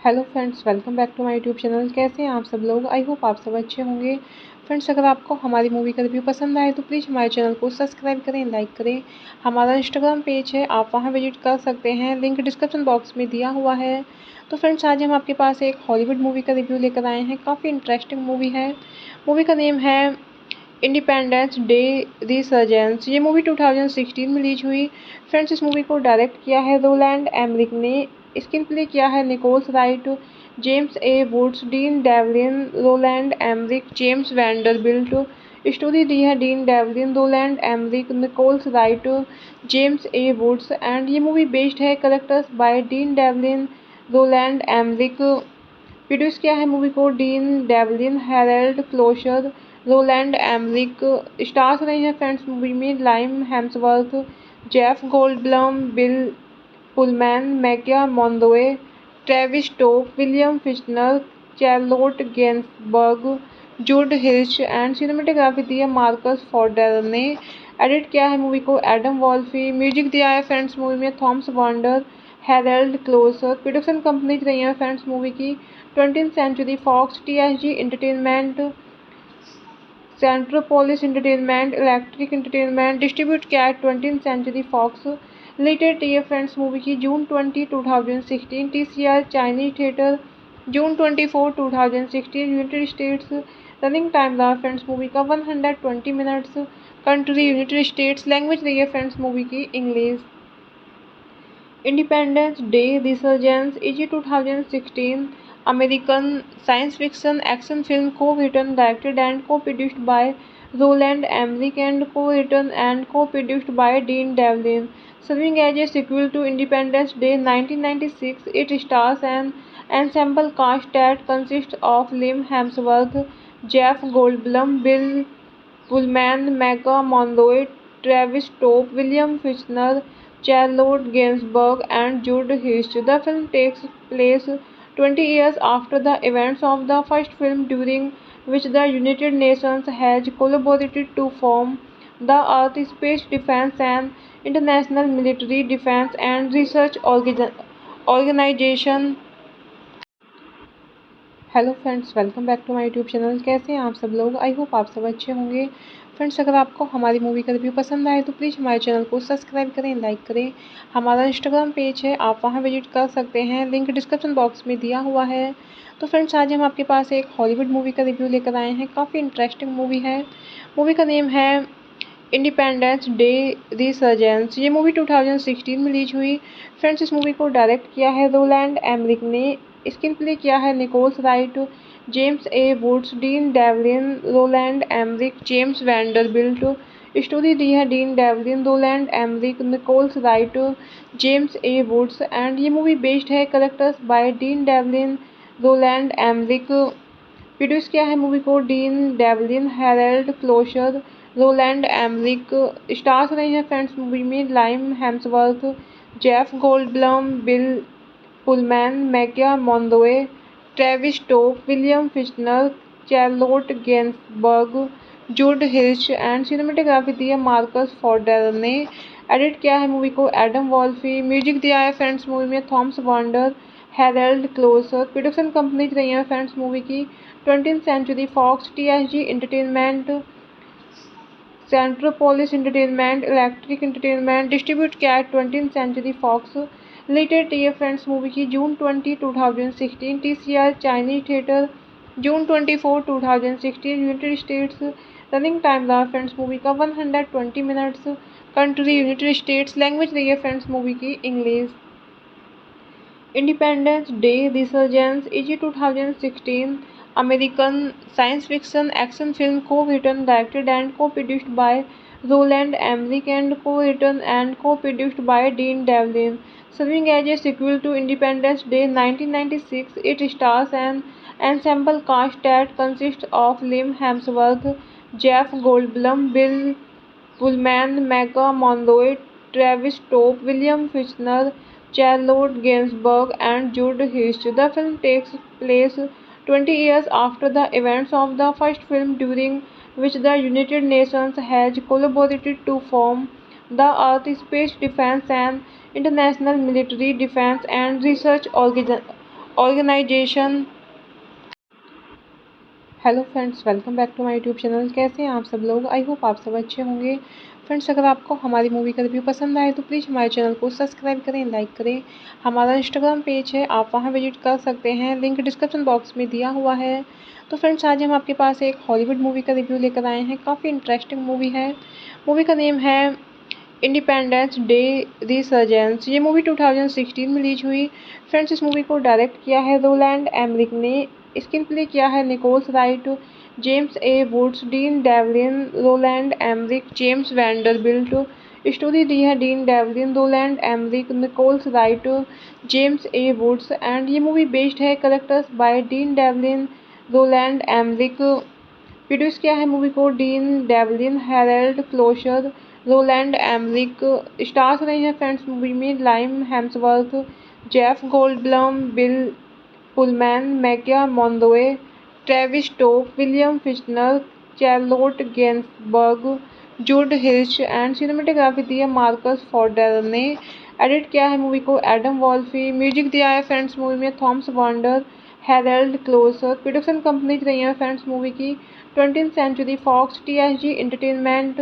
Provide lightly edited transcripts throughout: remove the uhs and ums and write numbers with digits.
Hello friends, welcome back to my YouTube channel. कैसे हैं आप सब लोग? आई होप आप सब अच्छे होंगे। फ्रेंड्स, अगर आपको हमारी मूवी का रिव्यू पसंद आए तो प्लीज़ हमारे चैनल को सब्सक्राइब करें, लाइक करें। हमारा इंस्टाग्राम पेज है, आप वहां विजिट कर सकते हैं, लिंक डिस्क्रिप्शन बॉक्स में दिया हुआ है। तो फ्रेंड्स, आज हम आपके पास एक हॉलीवुड मूवी का रिव्यू लेकर आए हैं। काफ़ी इंटरेस्टिंग मूवी है। मूवी का नेम है इंडिपेंडेंस डे रिसर्जेंस। ये मूवी 2016 में रिलीज हुई। फ्रेंड्स, इस मूवी को डायरेक्ट किया है रोलैंड एमरिक ने। स्क्रीन प्ले किया है Nichols Wright, James A Woods, Dean Devlin, Roland Emmerich, James Vanderbilt. Story दी है Dean Devlin, Roland Emmerich, Nichols Wright, James A Woods and ये मूवी बेस्ड है characters by Dean Devlin, Roland Emmerich. Produce किया है movie को Dean Devlin, Harold Kloser, Roland Emmerich. Stars रहे हैं friends movie में Liam Hemsworth, Jeff Goldblum, Bill Pullman, Maika Monroe, Travis Tope, William Fichtner, Charlotte Gainsbourg, जूड हिर्श and cinematography दी है Marcus fodder ने। Edit किया है मूवी को एडम वॉल्फी। म्यूजिक दिया है फ्रेंड्स मूवी में Thomas Wander, Harald Kloser. Production companies रही हैं फ्रेंड्स मूवी की 20th century Fox, TSG entertainment, Centropolis entertainment, electric entertainment. Distribute किया है 20th सेंचुरी फॉक्स। रिलेटेड ये फ्रेंड्स मूवी की June 20, 2016। TCR Chinese theatre June 24, 2016। United States. Running time रहा friends movie का 120 minutes. Country United States. Language रही है friends movie की English. Independence Day Resurgence is a 2016 American science fiction action film co-written, directed and co-produced by Roland Emmerich and co-written and co-produced by Dean Devlin. Serving as a sequel to Independence Day 1996, it stars an ensemble cast that consists of Liam Hemsworth, Jeff Goldblum, Bill Pullman, Mecca Monroe, Travis Tope, William Fichtner, Charlotte Gainsbourg, and Jude Hirsch. The film takes place 20 years after the events of the first film, during which the United Nations has collaborated to form the Earth Space Defense and International Military Defense and Research Organization। Hello friends, welcome back to my YouTube channel. कैसे हैं आप सब लोग? I hope आप सब अच्छे होंगे। Friends अगर आपको हमारी मूवी का रिव्यू पसंद आए तो प्लीज़ हमारे चैनल को सब्सक्राइब करें, लाइक करें। हमारा इंस्टाग्राम पेज है, आप वहां विजिट कर सकते हैं, लिंक डिस्क्रिप्शन बॉक्स में दिया हुआ है। तो फ्रेंड्स आज हम आपके पास एक हॉलीवुड मूवी का रिव्यू लेकर आए हैं। काफ़ी इंटरेस्टिंग मूवी है। मूवी का नेम है इंडिपेंडेंस डे रिसर्जेंस। ये मूवी 2016 में रिलीज हुई। फ्रेंड्स इस मूवी को डायरेक्ट किया है रोलैंड एमरिक ने। स्क्रीन प्ले किया है Nichols Wright, James A Woods, Dean Devlin, Roland Emmerich, James Vanderbilt. Story दी है Dean Devlin, Roland Emmerich, Nichols Wright, James A Woods and ये मूवी बेस्ड है characters by Dean Devlin, Roland Emmerich. Produce किया है movie को Dean Devlin, Harold Kloser, Roland Emmerich. Stars रहे हैं friends movie में Liam Hemsworth, Jeff Goldblum, Bill Pullman, Maika Monroe, Travis Tope, William Fichtner, Charlotte Gainsbourg, जूड हिर्श and cinematography दी है Marcus fodder ने। Edit किया है मूवी को एडम वॉल्फी। म्यूजिक दिया है फ्रेंड्स मूवी में Thomas Wander, Harold Kloser. Production companies रही हैं फ्रेंड्स मूवी की 20th century Fox, TSG entertainment, Centropolis entertainment, electric entertainment. Distribute किया है 20th सेंचुरी फॉक्स। रिलेटेड टीए फ्रेंड्स मूवी की June 20, 2016। TCR Chinese theatre June 24, 2016 United States. Running time रहा friends movie का 120 minutes. Country United States. Language रही है friends movie की English. Independence Day resurgence is 2016 American science fiction action film co-written, directed and co-produced by Roland Emmerich and co-written and co-produced by Dean Devlin. Serving as a sequel to Independence Day 1996, it stars an ensemble cast that consists of Liam Hemsworth, Jeff Goldblum, Bill Pullman, Mega Monroe, Travis Tope, William Fichtner, Charlotte Gainsbourg, and Jude Hirsch. The film takes place 20 years after the events of the first film, during which the United Nations has collaborated to form the Earth Space Defense and International Military Defense and Research Organization। Hello friends, welcome back to my YouTube channel. कैसे हैं आप सब लोग? I hope आप सब अच्छे होंगे। Friends अगर आपको हमारी मूवी का रिव्यू पसंद आए तो प्लीज़ हमारे चैनल को सब्सक्राइब करें, लाइक करें। हमारा इंस्टाग्राम पेज है, आप वहां विजिट कर सकते हैं, लिंक डिस्क्रिप्शन बॉक्स में दिया हुआ है। तो फ्रेंड्स आज हम आपके पास एक हॉलीवुड मूवी का रिव्यू लेकर आए हैं। काफ़ी इंटरेस्टिंग मूवी है। मूवी का नेम है इंडिपेंडेंस डे रिसर्जेंस। ये मूवी 2016 में रिलीज हुई। फ्रेंड्स इस मूवी को डायरेक्ट किया है रोलैंड एमरिक ने। स्क्रीन प्ले किया है Nichols Wright, James A Woods, Dean Devlin, Roland Emmerich, James Vanderbilt. Story दी है Dean Devlin, Roland Emmerich, Nichols Wright, James A Woods and ये मूवी बेस्ड है characters by Dean Devlin, Roland Emmerich. Produce किया है movie को Dean Devlin, Harold Kloser, Roland Emmerich. Stars रहे हैं friends movie में Liam Hemsworth, Jeff Goldblum, Bill Pullman, Maika Monroe, Travis Tope, William Fichtner, Charlotte Gainsbourg, जूड हिर्श and cinematography दी है Marcus fodder ने। Edit किया है मूवी को एडम वॉल्फी। म्यूजिक दिया है फ्रेंड्स मूवी में Thomas Wander, Harold Kloser. Production companies रही हैं फ्रेंड्स मूवी की 20th century Fox, TSG entertainment,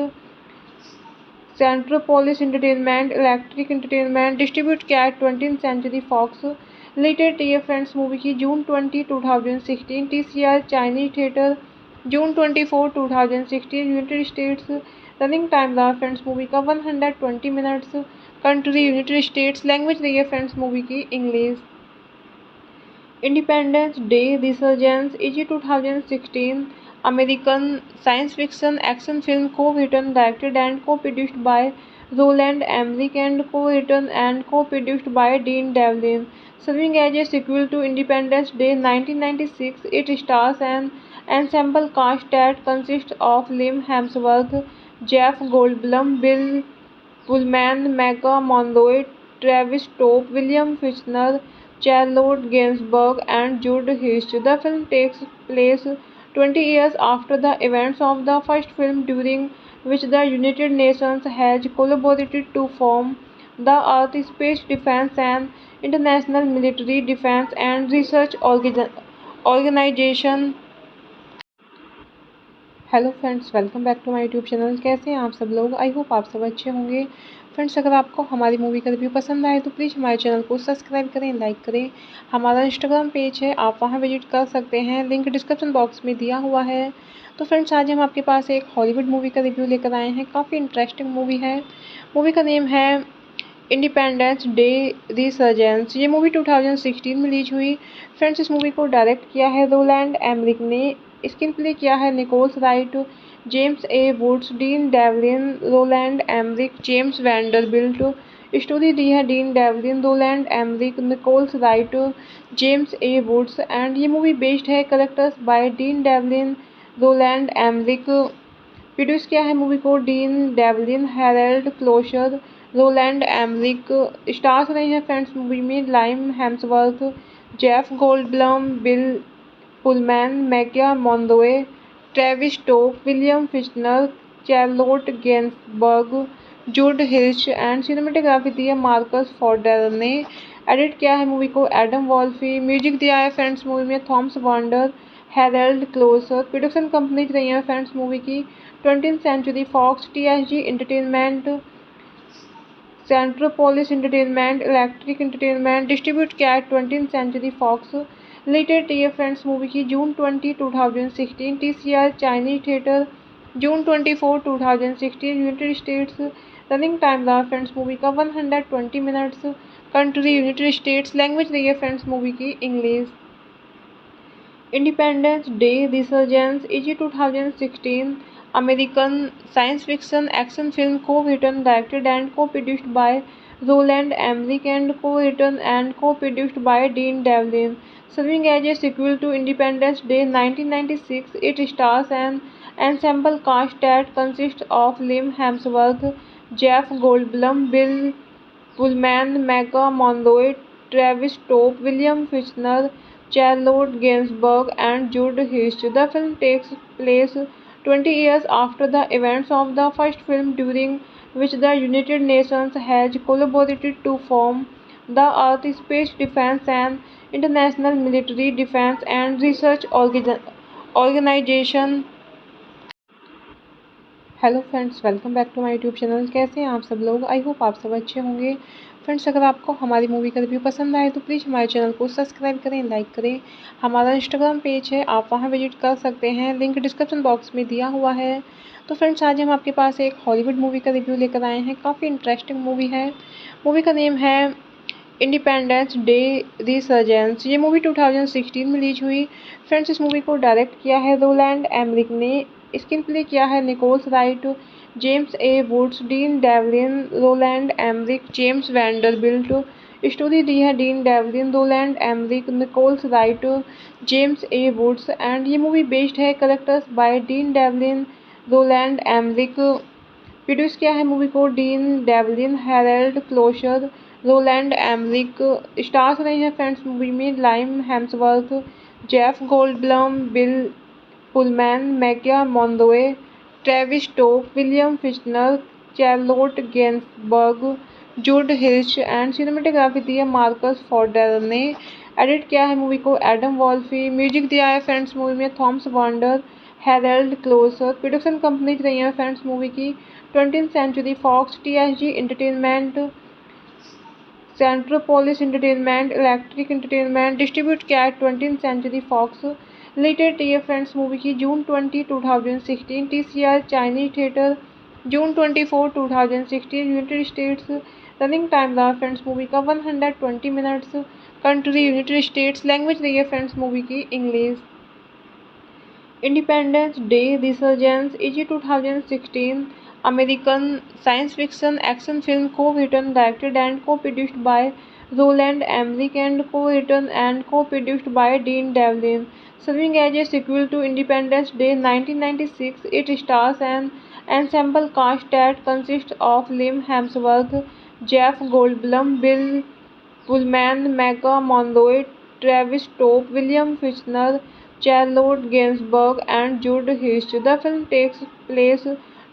Centropolis entertainment, electric entertainment. Distribute किया है 20th सेंचुरी फॉक्स। रिलेटेड टीए फ्रेंड्स मूवी की June 20, 2016। TCR Chinese theatre June 24, 2016 United States. Running time रहा friends movie का 120 minutes. Country United States. Language रही है friends movie की English. Independence Day resurgence is 2016 American science fiction action film co-written, directed and co-produced by Roland Emmerich and co-written and co-produced by Dean Devlin. Serving as a sequel to Independence Day 1996, it stars an ensemble cast that consists of Liam Hemsworth, Jeff Goldblum, Bill Pullman, Mega Monroe, Travis Tope, William Fichtner, Charlotte Gainsbourg, and Jude Hirsch. The film takes place 20 years after the events of the first film, during which the United Nations has collaborated to form the Earth Space Defense and International Military Defense and Research Organization। Hello friends, welcome back to my YouTube channel. कैसे हैं आप सब लोग? I hope आप सब अच्छे होंगे। Friends, अगर आपको हमारी मूवी का रिव्यू पसंद आए तो प्लीज़ हमारे चैनल को सब्सक्राइब करें, लाइक करें। हमारा इंस्टाग्राम पेज है, आप वहां विजिट कर सकते हैं, लिंक डिस्क्रिप्शन बॉक्स में दिया हुआ है। तो फ्रेंड्स, आज हम आपके पास एक हॉलीवुड मूवी का रिव्यू लेकर आए हैं। काफ़ी इंटरेस्टिंग मूवी है। मूवी का नेम है इंडिपेंडेंस डे रिसर्जेंस। ये मूवी 2016 में रिलीज हुई। फ्रेंड्स, इस मूवी को डायरेक्ट किया है रोलैंड एमरिक ने। स्क्रीन प्ले किया है Nichols Wright, James A Woods, Dean Devlin, Roland Emmerich, James Vanderbilt. Story दी है Dean Devlin, Roland Emmerich, Nichols Wright, James A Woods and ये मूवी बेस्ड है characters by Dean Devlin, Roland Emmerich. Produce किया है movie को Dean Devlin, Harold Kloser, Roland Emmerich. Stars रहे हैं friends movie में Liam Hemsworth, Jeff Goldblum, Bill Pullman, Maika Monroe, Travis Tope, William Fichtner, Charlotte Gainsbourg, जूड हिर्श and cinematography दी है Marcus fodder ने। Edit किया है मूवी को एडम वॉल्फी। म्यूजिक दिया है फ्रेंड्स मूवी में Thomas Wander, Harold Kloser. Production companies रही हैं फ्रेंड्स मूवी की 20th century Fox, TSG entertainment, Centropolis entertainment, electric entertainment. Distribute किया है 20th सेंचुरी फॉक्स। रिलेटेड टीए फ्रेंड्स मूवी की June 20, 2016। TCR Chinese theatre June 24, 2016 United States. Running time रहा friends movie का 120 minutes. Country United States. Language रही है friends movie की English. Independence Day Resurgence is a 2016 American science fiction action film co-written, directed and co-produced by Roland Emmerich and co-written and co-produced by Dean Devlin. Serving as a sequel to Independence Day 1996, it stars an ensemble cast that consists of Liam Hemsworth, Jeff Goldblum, Bill Pullman, Mecca Monroe, Travis Tope, William Fichtner, Charlotte Gainsbourg, and Jude Hirsch. The film takes place 20 years after the events of the first film, during which the United Nations has collaborated to form the Earth Space Defense and International Military Defense and Research Organization। Hello friends, welcome back to my YouTube channel. कैसे हैं आप सब लोग? I hope आप सब अच्छे होंगे। Friends, अगर आपको हमारी मूवी का रिव्यू पसंद आए तो प्लीज़ हमारे चैनल को सब्सक्राइब करें, लाइक करें। हमारा इंस्टाग्राम पेज है, आप वहां विजिट कर सकते हैं, लिंक डिस्क्रिप्शन बॉक्स में दिया हुआ है। तो फ्रेंड्स, आज हम आपके पास एक हॉलीवुड मूवी का रिव्यू लेकर आए हैं। काफ़ी इंटरेस्टिंग मूवी है। मूवी का नेम है इंडिपेंडेंस डे रिसर्जेंस। ये मूवी 2016 में रिलीज हुई। फ्रेंड्स, इस मूवी को डायरेक्ट किया है रोलैंड एमरिक ने। स्क्रीन प्ले किया है Nichols Wright, James A Woods, Dean Devlin, Roland Emmerich, James Vanderbilt. Story दी है Dean Devlin, Roland Emmerich, Nichols Wright, James A Woods and ये मूवी बेस्ड है characters by Dean Devlin, Roland Emmerich. Produce किया है movie को Dean Devlin, Harold Kloser, Roland Emmerich. Stars रहे हैं friends movie में Liam Hemsworth, Jeff Goldblum, Bill Pullman, Maika Monroe, Travis Tope, William Fichtner, Charlotte Gainsbourg, जूड हिर्श and cinematography दी है Marcus fodder ने। Edit किया है मूवी को एडम वॉल्फी। म्यूजिक दिया है फ्रेंड्स मूवी में Thomas Wander, Harold Kloser. Production companies रही हैं फ्रेंड्स मूवी की 20th century Fox, TSG entertainment, Centropolis entertainment, electric entertainment. Distribute किया है 20th सेंचुरी फॉक्स। रिलेटेड टीए फ्रेंड्स मूवी की June 20, 2016। TCR Chinese theatre June 24, 2016 United States. Running time रहा friends movie का 120 minutes. Country United States. Language रही है friends movie की English. Independence Day Resurgence is a 2016 American science fiction action film co-written, directed and co-produced by Roland Emmerich and co-written and co-produced by Dean Devlin. Serving as a sequel to Independence Day 1996, it stars an ensemble cast that consists of Liam Hemsworth, Jeff Goldblum, Bill Pullman, Mecca Monroe, Travis Tope, William Fichtner, Charlotte Gainsbourg, and Jude Hirsch. The film takes place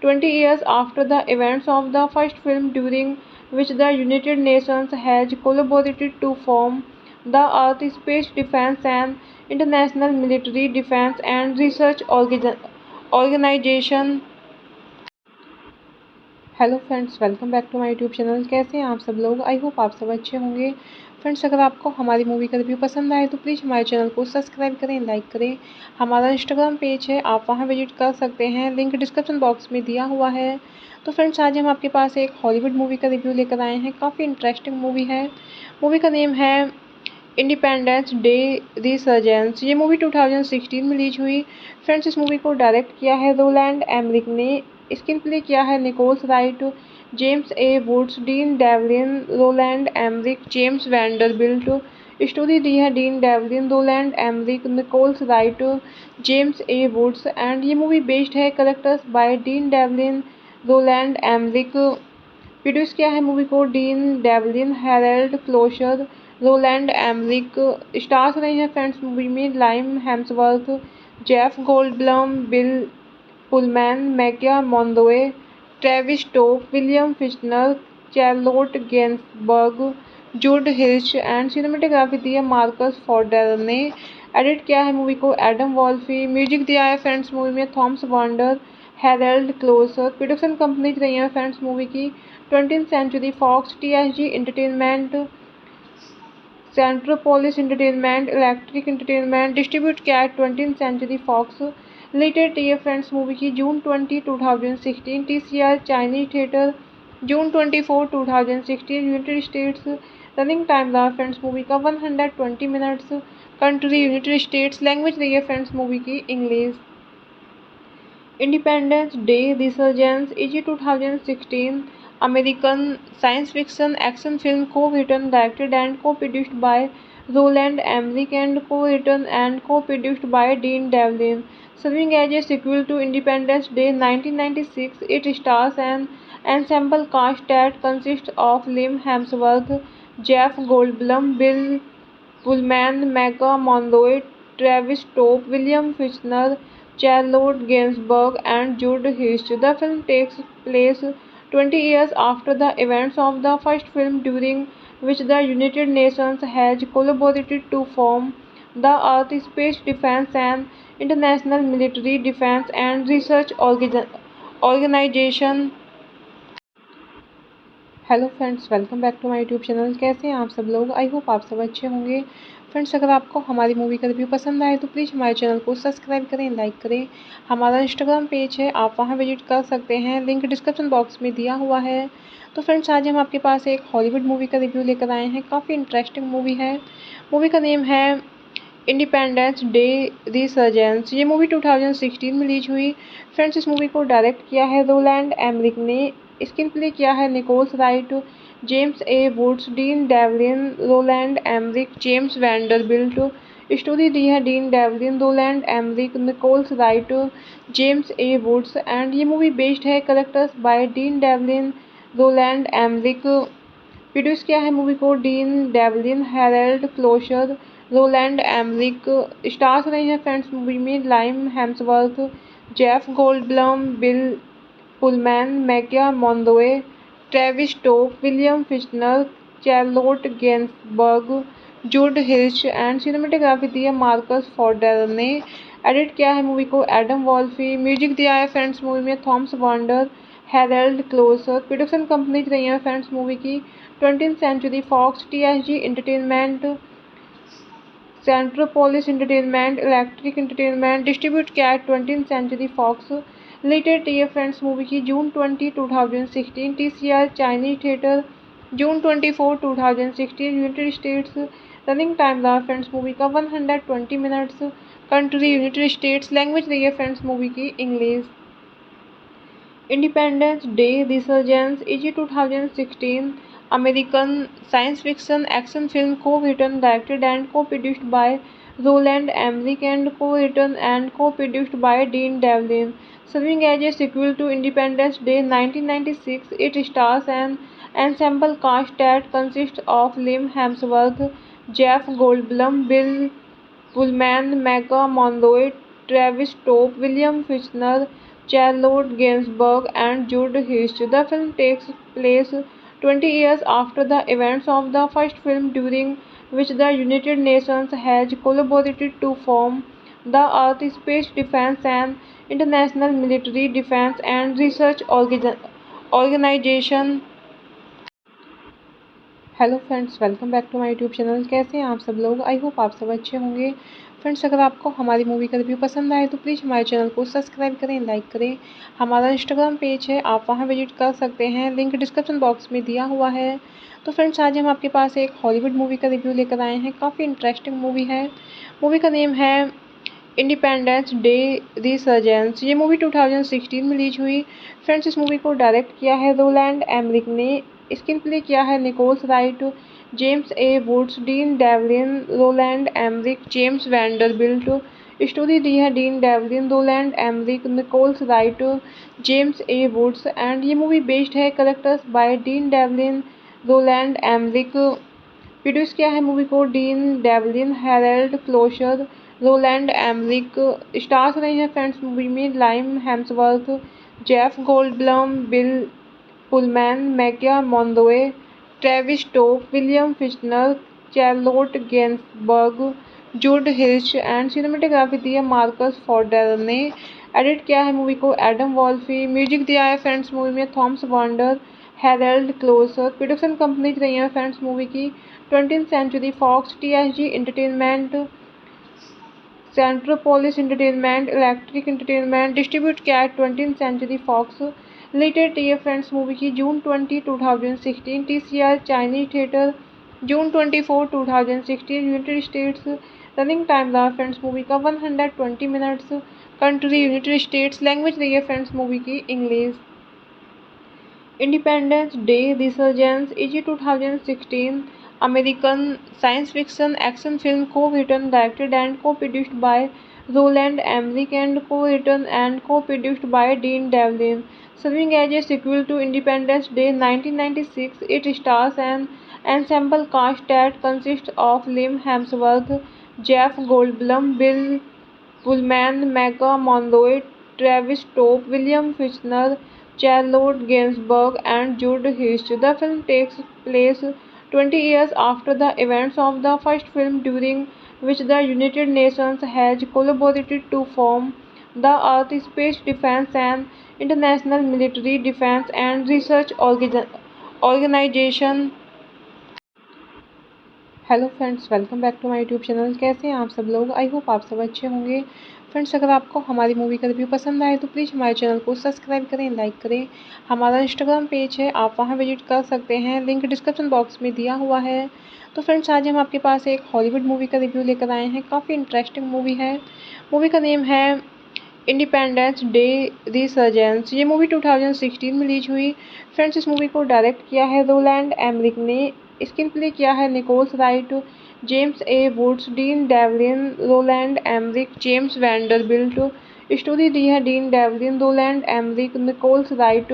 20 years after the events of the first film, during which the United Nations has collaborated to form the Earth Space Defense and International Military Defense and Research organization. Hello friends, welcome back to my YouTube channel. कैसे हैं आप सब लोग? I hope आप सब अच्छे होंगे। Friends, अगर आपको हमारी मूवी का रिव्यू पसंद आए तो प्लीज़ हमारे चैनल को सब्सक्राइब करें, लाइक करें। हमारा इंस्टाग्राम पेज है, आप वहां विजिट कर सकते हैं, लिंक डिस्क्रिप्शन बॉक्स में दिया हुआ है। तो फ्रेंड्स, आज हम आपके पास एक हॉलीवुड मूवी का रिव्यू लेकर आए हैं। काफ़ी इंटरेस्टिंग मूवी है। मूवी का नेम है इंडिपेंडेंस डे रिसर्जेंस। ये मूवी 2016 में रिलीज हुई। फ्रेंड्स, इस मूवी को डायरेक्ट किया है रोलैंड एमरिक ने। स्क्रीन प्ले किया है Nichols Wright, James A Woods, Dean Devlin, Roland Emmerich, James Vanderbilt. Story दी है Dean Devlin, Roland Emmerich, Nichols Wright, James A Woods and ये मूवी बेस्ड है characters by Dean Devlin, Roland Emmerich. Produce किया है movie को Dean Devlin, Harold Kloser, Roland Emmerich. Stars रहे हैं friends movie में Liam Hemsworth, Jeff Goldblum, Bill Pullman, Maika Monroe, Travis Tope, William Fichtner, Charlotte Gainsbourg, जूड हिर्श and cinematography दी है Marcus fodder ने। Edit किया है मूवी को एडम वॉल्फी। म्यूजिक दिया है फ्रेंड्स मूवी में Thomas Wander, Harold Kloser. Production companies रही हैं फ्रेंड्स मूवी की 20th century Fox, TSG entertainment, Centropolis entertainment, electric entertainment. Distribute किया है 20th सेंचुरी फॉक्स। रिलेटेड टीए फ्रेंड्स मूवी की June 20, 2016। TCR Chinese theatre June 24, 2016 United States. Running time रहा friends movie का 120 minutes. Country United States. Language रही है friends movie की English. Independence Day resurgence is 2016 American science fiction action film co-written, directed and co-produced by Roland Emmerich and co-written and co-produced by Dean Devlin. Serving as a sequel to Independence Day 1996, it stars an ensemble cast that consists of Liam Hemsworth, Jeff Goldblum, Bill Pullman, Mega Monroe, Travis Tope, William Fichtner, Charlotte Gainsbourg, and Jude Hirsch. The film takes place 20 years after the events of the first film, during which the United Nations has collaborated to form the Earth Space Defense and International Military Defense and Research Organization। Hello friends, welcome back to my YouTube channel. कैसे हैं आप सब लोग? I hope आप सब अच्छे होंगे। Friends, अगर आपको हमारी मूवी का रिव्यू पसंद आए तो प्लीज़ हमारे चैनल को सब्सक्राइब करें, लाइक करें। हमारा इंस्टाग्राम पेज है, आप वहां विजिट कर सकते हैं, लिंक डिस्क्रिप्शन बॉक्स में दिया हुआ है। तो फ्रेंड्स, आज हम आपके पास एक हॉलीवुड मूवी का रिव्यू लेकर आए हैं। काफ़ी इंटरेस्टिंग मूवी है। मूवी का नेम है इंडिपेंडेंस डे रिसर्जेंस। ये मूवी 2016 में रिलीज हुई। फ्रेंड्स, इस मूवी को डायरेक्ट किया है रोलैंड एमरिक ने। स्क्रीन प्ले किया है Nichols Wright, James A Woods, Dean Devlin, Roland Emmerich, James Vanderbilt. Story दी है Dean Devlin, Roland Emmerich, Nichols Wright, James A Woods and ये मूवी बेस्ड है characters by Dean Devlin, Roland Emmerich. Produce किया है movie को Dean Devlin, Harold Kloser, Roland Emmerich. Stars रहे हैं friends movie में Liam Hemsworth, Jeff Goldblum, Bill Pullman, Maika Monroe, Travis Tope, William Fichtner, Charlotte Gainsbourg, जूड हिर्श and cinematography दी है Marcus fodder ने। Edit किया है मूवी को एडम वॉल्फी। म्यूजिक दिया है फ्रेंड्स मूवी में Thomas Wander, Harold Kloser. Production companies रही हैं फ्रेंड्स मूवी की 20th century Fox, TSG entertainment, Centropolis entertainment, electric entertainment. Distribute किया है 20th सेंचुरी फॉक्स। रिलेटेड टीए फ्रेंड्स मूवी की June 20, 2016। TCR Chinese theatre June 24, 2016 United States. Running time रहा friends movie का 120 minutes. Country United States. Language रही है friends movie की English. Independence Day resurgence is 2016 American science fiction action film co-written, directed and co-produced by Roland Emmerich and co-written and co-produced by Dean Devlin. Serving as a sequel to Independence Day 1996, it stars an ensemble cast that consists of Liam Hemsworth, Jeff Goldblum, Bill Pullman, Mega Monroe, Travis Tope, William Fichtner, Charlotte Gainsbourg, and Jude Hirsch. The film takes place 20 years after the events of the first film, during which the United Nations has collaborated to form the Earth Space Defense and International Military Defense and Research Organization। Hello friends, welcome back to my YouTube channel. कैसे हैं आप सब लोग? I hope आप सब अच्छे होंगे। Friends, अगर आपको हमारी मूवी का रिव्यू पसंद आए तो प्लीज़ हमारे चैनल को सब्सक्राइब करें, लाइक करें। हमारा इंस्टाग्राम पेज है, आप वहां विजिट कर सकते हैं, लिंक डिस्क्रिप्शन बॉक्स में दिया हुआ है। तो फ्रेंड्स, आज हम आपके पास एक हॉलीवुड मूवी का रिव्यू लेकर आए हैं। काफ़ी इंटरेस्टिंग मूवी है। मूवी का नेम है इंडिपेंडेंस डे रिसर्जेंस। ये मूवी 2016 में रिलीज हुई। फ्रेंड्स, इस मूवी को डायरेक्ट किया है रोलैंड एमरिक ने। स्क्रीन प्ले किया है Nichols Wright, James A Woods, Dean Devlin, Roland Emmerich, James Vanderbilt. Story दी है Dean Devlin, Roland Emmerich, Nichols Wright, James A Woods and ये मूवी बेस्ड है characters by Dean Devlin, Roland Emmerich. Produce किया है movie को Dean Devlin, Harold Kloser, Roland Emmerich. Stars रहे हैं friends movie में Liam Hemsworth, Jeff Goldblum, Bill Pullman, Maika Monroe, Travis Tope, William Fichtner, Charlotte Gainsbourg, जूड हिर्श and cinematography दी है Marcus fodder ने। Edit किया है मूवी को एडम वॉल्फी। म्यूजिक दिया है फ्रेंड्स मूवी में Thomas Wander, Harold Kloser. Production companies रही हैं फ्रेंड्स मूवी की 20th century Fox, TSG entertainment, Centropolis entertainment, electric entertainment. Distribute किया है 20th सेंचुरी फॉक्स। रिलेटेड टीए फ्रेंड्स मूवी की June 20, 2016। TCR Chinese theatre June 24, 2016 United States. Running time रहा friends movie का 120 minutes. Country United States. Language रही है friends movie की English. Independence Day resurgence is 2016 American science fiction action film co-written, directed and co-produced by Roland Emmerich and co-written and co-produced by Dean Devlin. Serving as a sequel to Independence Day 1996, it stars an ensemble cast that consists of Liam Hemsworth, Jeff Goldblum, Bill Pullman, Mega Monroe, Travis Tope, William Fichtner, Charlotte Gainsbourg, and Jude Hirsch. The film takes place 20 years after the events of the first film, during which the United Nations has collaborated to form the Earth Space Defense and International Military Defense and Research Organization। Hello friends, welcome back to my YouTube channel. कैसे हैं आप सब लोग? I hope आप सब अच्छे होंगे। Friends, अगर आपको हमारी मूवी का रिव्यू पसंद आए तो प्लीज़ हमारे चैनल को सब्सक्राइब करें, लाइक करें। हमारा इंस्टाग्राम पेज है, आप वहां विजिट कर सकते हैं, लिंक डिस्क्रिप्शन बॉक्स में दिया हुआ है। तो फ्रेंड्स, आज हम आपके पास एक हॉलीवुड मूवी का रिव्यू लेकर आए हैं। काफ़ी इंटरेस्टिंग मूवी है। मूवी का नेम है इंडिपेंडेंस डे रिसर्जेंस। ये मूवी 2016 में रिलीज हुई। फ्रेंड्स, इस मूवी को डायरेक्ट किया है रोलैंड एमरिक ने। स्क्रीन प्ले किया है Nichols Wright, James A Woods, Dean Devlin, Roland Emmerich, James Vanderbilt. Story दी है Dean Devlin, Roland Emmerich, Nichols Wright,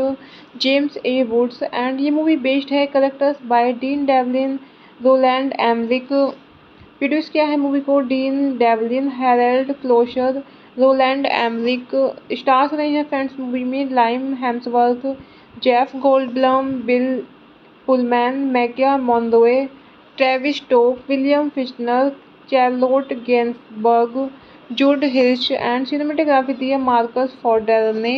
James A Woods and ये मूवी बेस्ड है characters by Dean Devlin, Roland Emmerich. Produce किया है movie को Dean Devlin, Harold Kloser, Roland Emmerich. Stars रहे हैं friends movie में Liam Hemsworth, Jeff Goldblum, Bill Pullman, Maika Monroe, Travis Tope, William Fichtner, Charlotte Gainsbourg, जूड हिर्श and cinematography दी है Marcus fodder ने।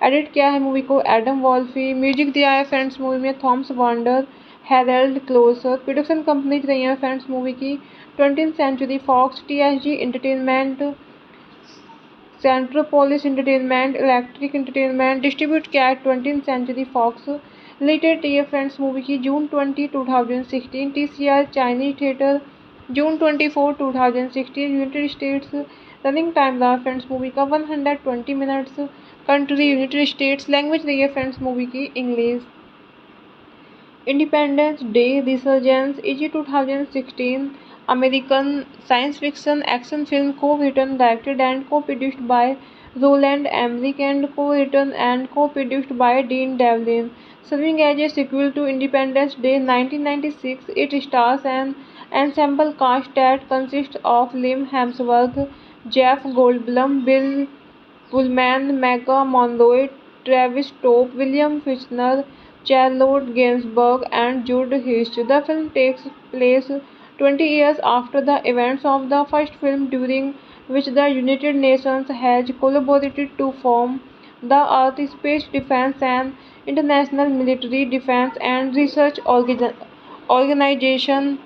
Edit किया है मूवी को एडम वॉल्फी। म्यूजिक दिया है फ्रेंड्स मूवी में Thomas Wander, Harold Kloser. Production companies रही हैं फ्रेंड्स मूवी की 20th century Fox, TSG entertainment, Centropolis entertainment, electric entertainment. Distribute किया है 20th सेंचुरी फॉक्स। रिलेटेड टीए फ्रेंड्स मूवी की June 20, 2016। TCR Chinese theatre June 24, 2016 United States. Running time रहा friends movie का 120 minutes. Country United States. Language रही है friends movie की English. Independence Day resurgence is 2016 American science fiction action film co-written, directed and co-produced by Roland Emmerich and co-written and co-produced by Dean Devlin. Serving as a sequel to Independence Day 1996, it stars an ensemble cast that consists of Liam Hemsworth, Jeff Goldblum, Bill Pullman, Mega Monroe, Travis Tope, William Fichtner, Charlotte Gainsbourg, and Jude Hirsch. The film takes place 20 years after the events of the first film, during which the United Nations has collaborated to form the Earth Space Defense and International Military Defense and Research Organization।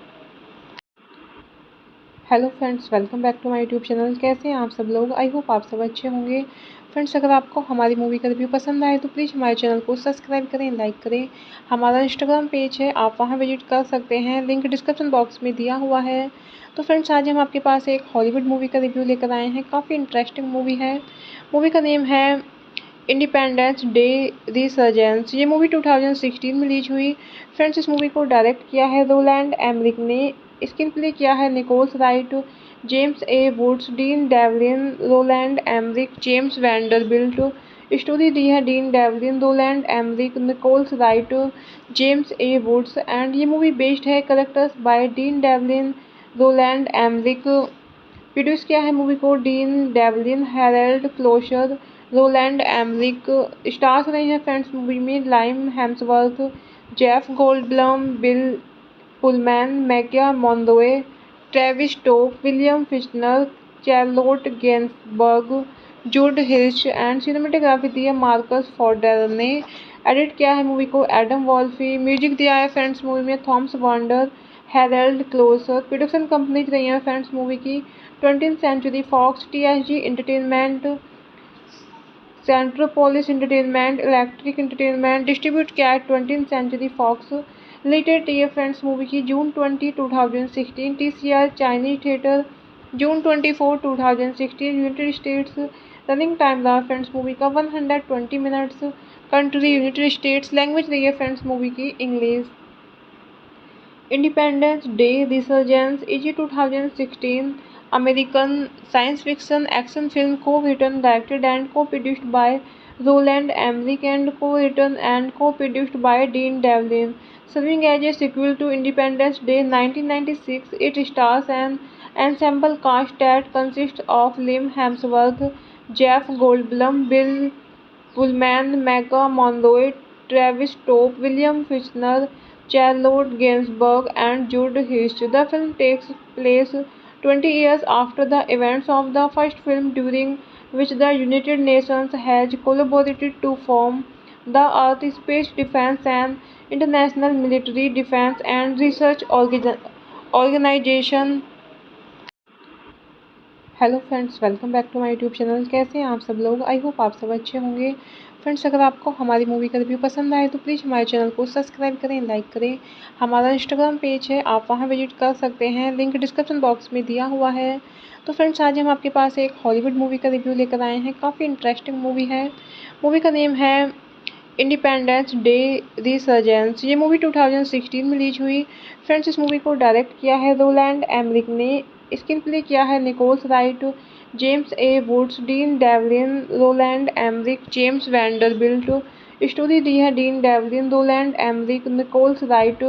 Hello friends, welcome back to my YouTube channel. कैसे हैं आप सब लोग? I hope आप सब अच्छे होंगे। Friends, अगर आपको हमारी मूवी का रिव्यू पसंद आए तो प्लीज़ हमारे चैनल को सब्सक्राइब करें, लाइक करें। हमारा इंस्टाग्राम पेज है, आप वहां विजिट कर सकते हैं, लिंक डिस्क्रिप्शन बॉक्स में दिया हुआ है। तो फ्रेंड्स, आज हम आपके पास एक हॉलीवुड मूवी का रिव्यू लेकर आए हैं। काफ़ी इंटरेस्टिंग मूवी है। मूवी का नेम है इंडिपेंडेंस डे रिसर्जेंस। ये मूवी 2016 में रिलीज हुई। फ्रेंड्स, इस मूवी को डायरेक्ट किया है रोलैंड एमरिक ने। स्क्रीन प्ले किया है Nichols Wright, James A Woods, Dean Devlin, Roland Emmerich, James Vanderbilt. Story दी है Dean Devlin, Roland Emmerich, Nichols Wright, James A Woods and ये मूवी बेस्ड है characters by Dean Devlin, Roland Emmerich. Produce किया है movie को Dean Devlin, Harald Kloser, Roland Emmerich. Stars रहे हैं friends movie में Liam Hemsworth, Jeff Goldblum, Bill Pullman, Maika Monroe, Travis Tope, William Fichtner, Charlotte Gainsbourg, जूड हिर्श and cinematography दी है Marcus fodder ने। Edit किया है मूवी को एडम वॉल्फी। म्यूजिक दिया है फ्रेंड्स मूवी में Thomas Wander, Harald Kloser. Production companies रही हैं फ्रेंड्स मूवी की 20th century Fox, TSG entertainment, Centropolis entertainment, electric entertainment. Distribute किया है 20th सेंचुरी फॉक्स। रिलेटेड ये फ्रेंड्स मूवी की June 20, 2016। TCR Chinese theatre June 24, 2016 United States. Running time रहा friends movie का 120 minutes. Country United States. Language रही है friends movie की English. Independence Day resurgence is 2016 American science fiction action film co-written, directed and co-produced by Roland Emmerich and co-written and co-produced by Dean Devlin. Serving as a sequel to Independence Day 1996, it stars an ensemble cast that consists of Liam Hemsworth, Jeff Goldblum, Bill Pullman, Mega Monroe, Travis Tope, William Fichtner, Charlotte Gainsbourg, and Jude Hirsch. The film takes place 20 years after the events of the first film, during which the United Nations has collaborated to form the Earth Space Defense and International Military Defense and Research Organization। Hello friends, welcome back to my YouTube channel. कैसे हैं आप सब लोग? I hope आप सब अच्छे होंगे। Friends, अगर आपको हमारी मूवी का रिव्यू पसंद आए तो प्लीज़ हमारे चैनल को सब्सक्राइब करें, लाइक करें। हमारा इंस्टाग्राम पेज है, आप वहां विजिट कर सकते हैं, लिंक डिस्क्रिप्शन बॉक्स में दिया हुआ है। तो फ्रेंड्स, आज हम आपके पास एक हॉलीवुड मूवी का रिव्यू लेकर आए हैं। काफ़ी इंटरेस्टिंग मूवी है। मूवी का नेम है इंडिपेंडेंस डे रिसर्जेंस। ये मूवी 2016 में रिलीज हुई। फ्रेंड्स, इस मूवी को डायरेक्ट किया है रोलैंड एमरिक ने। स्क्रीन प्ले किया है Nichols Wright, James A Woods, Dean Devlin, Roland Emmerich, James Vanderbilt. Story दी है Dean Devlin, Roland Emmerich, Nichols Wright,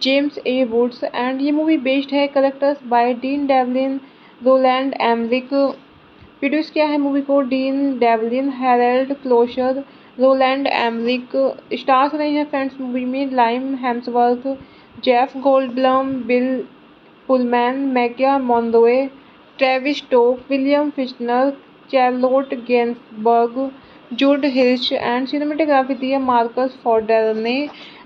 James A Woods and ये मूवी बेस्ड है characters by Dean Devlin, Roland Emmerich. Produce किया है movie को Dean Devlin, Harald Kloser, Roland Emmerich. Stars रहे हैं friends movie में Liam Hemsworth, Jeff Goldblum, Bill Pullman, Maika Monroe, Travis Tope, William Fichtner, Charlotte Gainsbourg, जूड हिर्श and cinematography दी है Marcus fodder ने।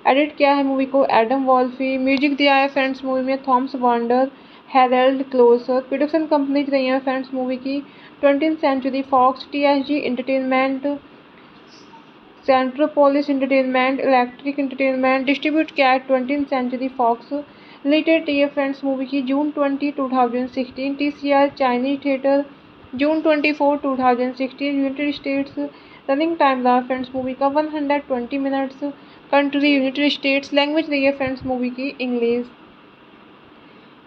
Edit किया है मूवी को एडम वॉल्फी। म्यूजिक दिया है फ्रेंड्स मूवी में Thomas Wander, Harald Kloser. Production companies रही हैं फ्रेंड्स मूवी की 20th century Fox, TSG entertainment, Centropolis entertainment, electric entertainment. Distribute किया है 20th सेंचुरी फॉक्स। रिलेटेड ये फ्रेंड्स मूवी की June 20, 2016। TCR Chinese theatre June 24, 2016 United States. Running time रहा friends movie का 120 minutes. Country United States. Language रही है friends movie की English.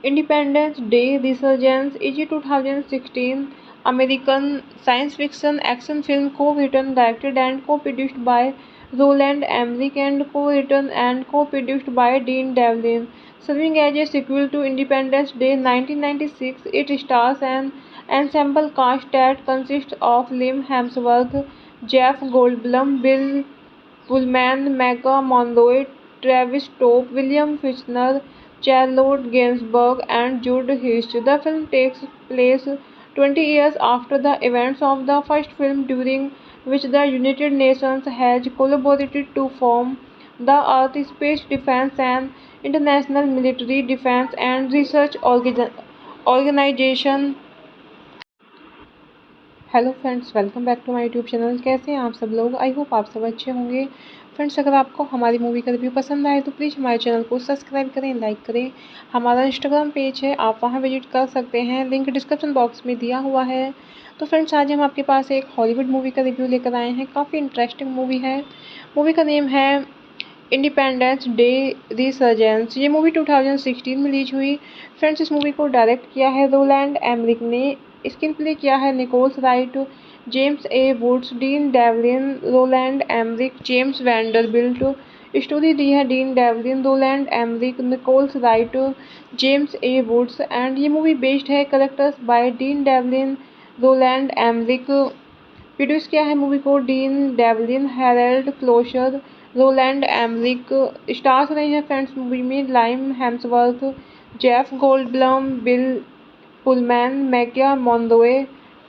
Independence Day resurgence is 2016 American science fiction action film co-written, directed and co-produced by Roland Emmerich and co-written and co-produced by Dean Devlin. Serving as a sequel to Independence Day 1996, it stars an ensemble cast that consists of Liam Hemsworth, Jeff Goldblum, Bill Pullman, Mega Monroe, Travis Tope, William Fichtner, Charlotte Gainsbourg, and Jude Hirsch. The film takes place 20 years after the events of the first film, during which the United Nations has collaborated to form the Earth Space Defense and International Military Defense and Research Organization। Hello friends, welcome back to my YouTube channel. कैसे हैं आप सब लोग? I hope आप सब अच्छे होंगे। Friends, अगर आपको हमारी मूवी का रिव्यू पसंद आए तो प्लीज़ हमारे चैनल को सब्सक्राइब करें, लाइक करें। हमारा इंस्टाग्राम पेज है, आप वहां विजिट कर सकते हैं, लिंक डिस्क्रिप्शन बॉक्स में दिया हुआ है। तो फ्रेंड्स, आज हम आपके पास एक हॉलीवुड मूवी का रिव्यू लेकर आए हैं। काफ़ी इंटरेस्टिंग मूवी है। मूवी का नेम है इंडिपेंडेंस डे रिसर्जेंस। ये मूवी 2016 में रिलीज हुई। फ्रेंड्स, इस मूवी को डायरेक्ट किया है रोलैंड एमरिक ने। स्क्रीन प्ले किया है Nichols Wright, James A Woods, Dean Devlin, Roland Emmerich, James Vanderbilt. Story दी है Dean Devlin, Roland Emmerich, Nichols Wright, James A Woods and ये मूवी बेस्ड है characters by Dean Devlin, Roland Emmerich. Produce किया है movie को Dean Devlin, Harald Kloser, Roland Emmerich. Stars रहे हैं friends movie में Liam Hemsworth, Jeff Goldblum, Bill Pullman, Maika Monroe,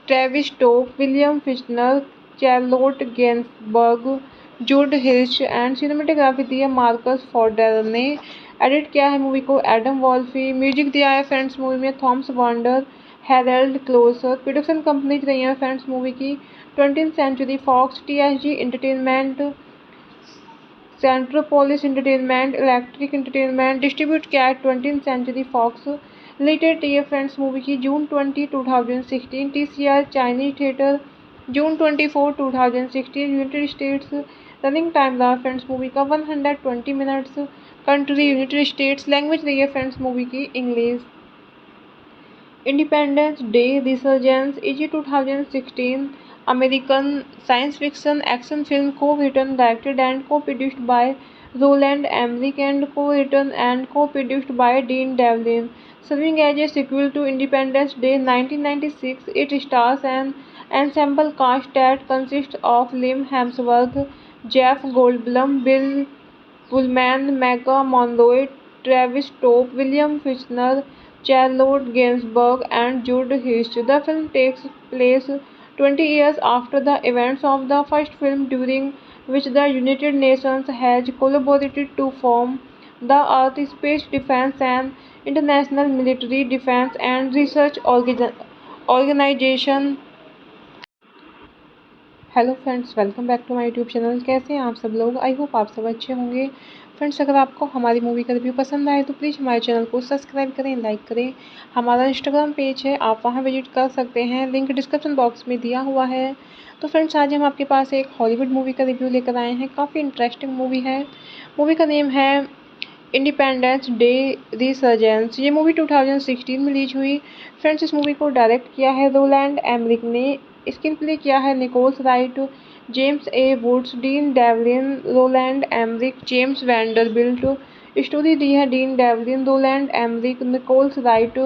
Travis Tope, William Fichtner, Charlotte Gainsbourg, जूड हिर्श and cinematography दी है Marcus fodder ने। Edit किया है मूवी को एडम वॉल्फी। म्यूजिक दिया है फ्रेंड्स मूवी में Thomas Wander, Harald Kloser. Production companies रही हैं फ्रेंड्स मूवी की 20th century Fox, TSG entertainment, Centropolis entertainment, electric entertainment. Distribute किया है 20th सेंचुरी फॉक्स। रिलेटेड ये फ्रेंड्स मूवी की June 20, 2016। TCR Chinese theatre June 24, 2016 United States. Running time रहा friends movie का 120 minutes. Country United States. Language रही है friends movie की English. Independence Day resurgence is 2016 American science fiction action film co-written, directed and co-produced by Roland Emmerich and co-written and co-produced by Dean Devlin. Serving as a sequel to Independence Day 1996, it stars an ensemble cast that consists of Liam Hemsworth, Jeff Goldblum, Bill Pullman, Mega Monroe, Travis Tope, William Fichtner, Charlotte Gainsbourg, and Jude Hirsch. The film takes place 20 years after the events of the first film, during which the United Nations has collaborated to form the Earth Space Defense and International Military Defense and Research Organization। Hello friends, welcome back to my YouTube channel. कैसे हैं आप सब लोग? I hope आप सब अच्छे होंगे। Friends, अगर आपको हमारी मूवी का रिव्यू पसंद आए तो प्लीज़ हमारे चैनल को सब्सक्राइब करें, लाइक करें। हमारा इंस्टाग्राम पेज है, आप वहां विजिट कर सकते हैं, लिंक डिस्क्रिप्शन बॉक्स में दिया हुआ है। तो फ्रेंड्स, आज हम आपके पास एक हॉलीवुड मूवी का रिव्यू लेकर आए हैं। काफ़ी इंटरेस्टिंग मूवी है। मूवी का नेम है इंडिपेंडेंस डे रिसर्जेंस। ये मूवी 2016 में रिलीज हुई। फ्रेंड्स, इस मूवी को डायरेक्ट किया है रोलैंड एमरिक ने। स्क्रीन प्ले किया है Nichols Wright, James A Woods, Dean Devlin, Roland Emmerich, James Vanderbilt. Story दी है Dean Devlin, Roland Emmerich, Nichols Wright,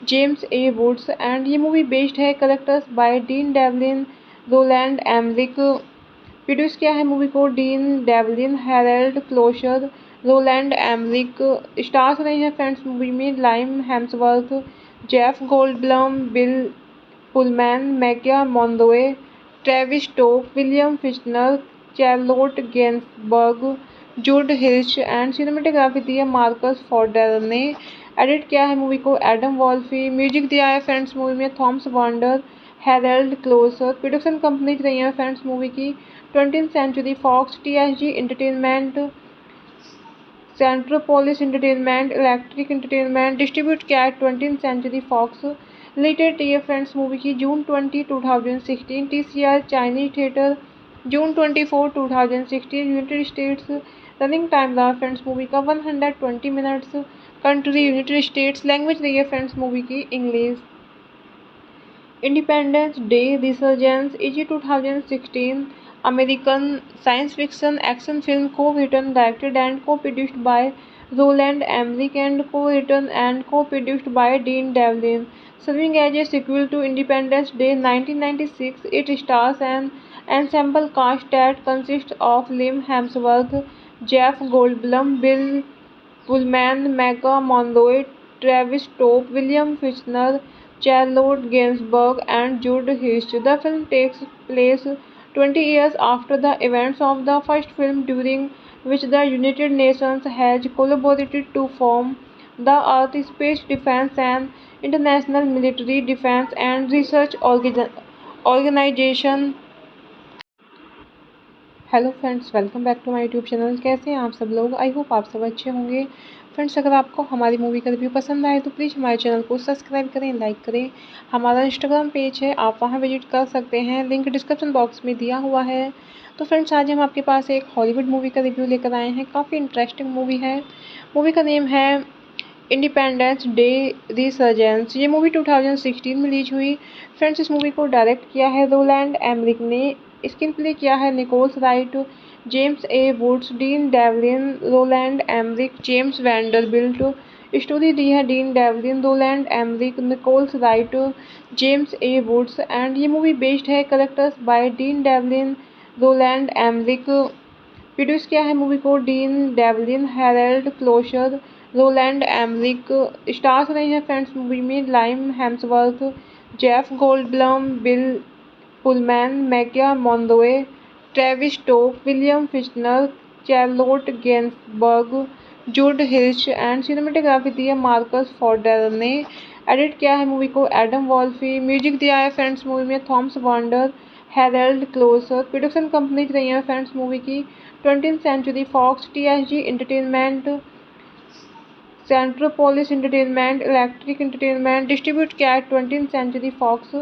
James A Woods and ये मूवी बेस्ड है characters by Dean Devlin, Roland Emmerich. Produce किया है movie को Dean Devlin, Harald Kloser, Roland Emmerich. Stars रहे हैं friends movie में Liam Hemsworth, Jeff Goldblum, Bill Pullman, Maika Monroe, Travis Tope, William Fichtner, Charlotte Gainsbourg, जूड हिर्श and cinematography दी है Marcus fodder ने। Edit किया है मूवी को एडम वॉल्फी। म्यूजिक दिया है फ्रेंड्स मूवी में Thomas Wander, Harald Kloser. Production companies रही हैं फ्रेंड्स मूवी की 20th century Fox, TSG entertainment, Centropolis entertainment, electric entertainment. Distribute किया है 20th सेंचुरी फॉक्स। रिलेटेड ये फ्रेंड्स मूवी की June 20, 2016। TCR Chinese theatre June 24, 2016 United States. Running time रहा friends movie का 120 minutes. Country United States. Language रही है friends movie की English. Independence Day resurgence is 2016 American science fiction action film co-written, directed and co-produced by Roland Emmerich and co-written and co-produced by Dean Devlin. Serving as a sequel to Independence Day 1996, it stars an ensemble cast that consists of Liam Hemsworth, Jeff Goldblum, Bill Pullman, Mega Monroe, Travis Tope, William Fichtner, Charlotte Gainsbourg, and Jude Hirsch. The film takes place 20 years after the events of the first film, during which the United Nations has collaborated to form the Earth Space Defense and International Military Defense and Research Organization। Hello friends, welcome back to my YouTube channel. कैसे हैं आप सब लोग? I hope आप सब अच्छे होंगे। Friends, अगर आपको हमारी मूवी का रिव्यू पसंद आए तो प्लीज़ हमारे चैनल को सब्सक्राइब करें, लाइक करें। हमारा इंस्टाग्राम पेज है, आप वहां विजिट कर सकते हैं, लिंक डिस्क्रिप्शन बॉक्स में दिया हुआ है। तो फ्रेंड्स, आज हम आपके पास एक हॉलीवुड मूवी का रिव्यू लेकर आए हैं। काफ़ी इंटरेस्टिंग मूवी है। मूवी का नेम है इंडिपेंडेंस डे रिसर्जेंस। ये मूवी 2016 में रिलीज हुई। फ्रेंड्स, इस मूवी को डायरेक्ट किया है रोलैंड एमरिक ने। स्क्रीन प्ले किया है Nichols Wright, James A Woods, Dean Devlin, Roland Emmerich, James Vanderbilt. Story दी है Dean Devlin, Roland Emmerich, Nichols Wright, James A Woods and ये मूवी बेस्ड है characters by Dean Devlin, Roland Emmerich. Produce किया है movie को Dean Devlin, Harald Kloser, Roland Emmerich. Stars रहे हैं friends movie में Liam Hemsworth, Jeff Goldblum, Bill Pullman, Maika Monroe, Travis Tope, William Fichtner, Charlotte Gainsbourg, जूड हिर्श and cinematography दी है Marcus fodder ने। Edit किया है मूवी को एडम वॉल्फी। म्यूजिक दिया है फ्रेंड्स मूवी में Thomas Wander, Harald Kloser. Production companies रही हैं फ्रेंड्स मूवी की 20th century Fox, TSG entertainment, Centropolis entertainment, electric entertainment. Distribute किया है 20th सेंचुरी फॉक्स।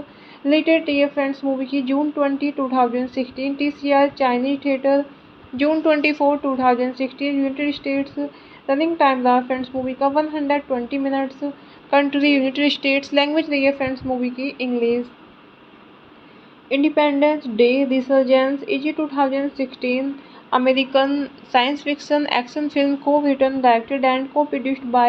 रिलेटेड ये फ्रेंड्स मूवी की June 20, 2016। TCR Chinese theatre June 24, 2016 United States. Running time रहा friends movie का 120 minutes. Country United States. Language रही है friends movie की English. Independence Day resurgence is 2016 American science fiction action film co-written, directed and co-produced by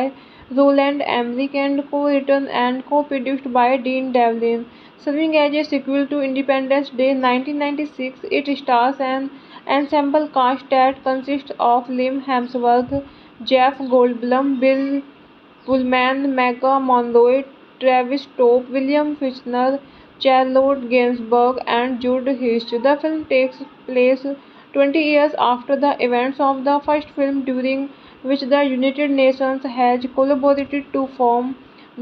Roland Emmerich and co-written and co-produced by Dean Devlin. Serving as a sequel to Independence Day 1996, it stars an ensemble cast that consists of Liam Hemsworth, Jeff Goldblum, Bill Pullman, Mega Monroe, Travis Tope, William Fichtner, Charlotte Gainsbourg, and Jude Hirsch. The film takes place 20 years after the events of the first film, during which the United Nations has collaborated to form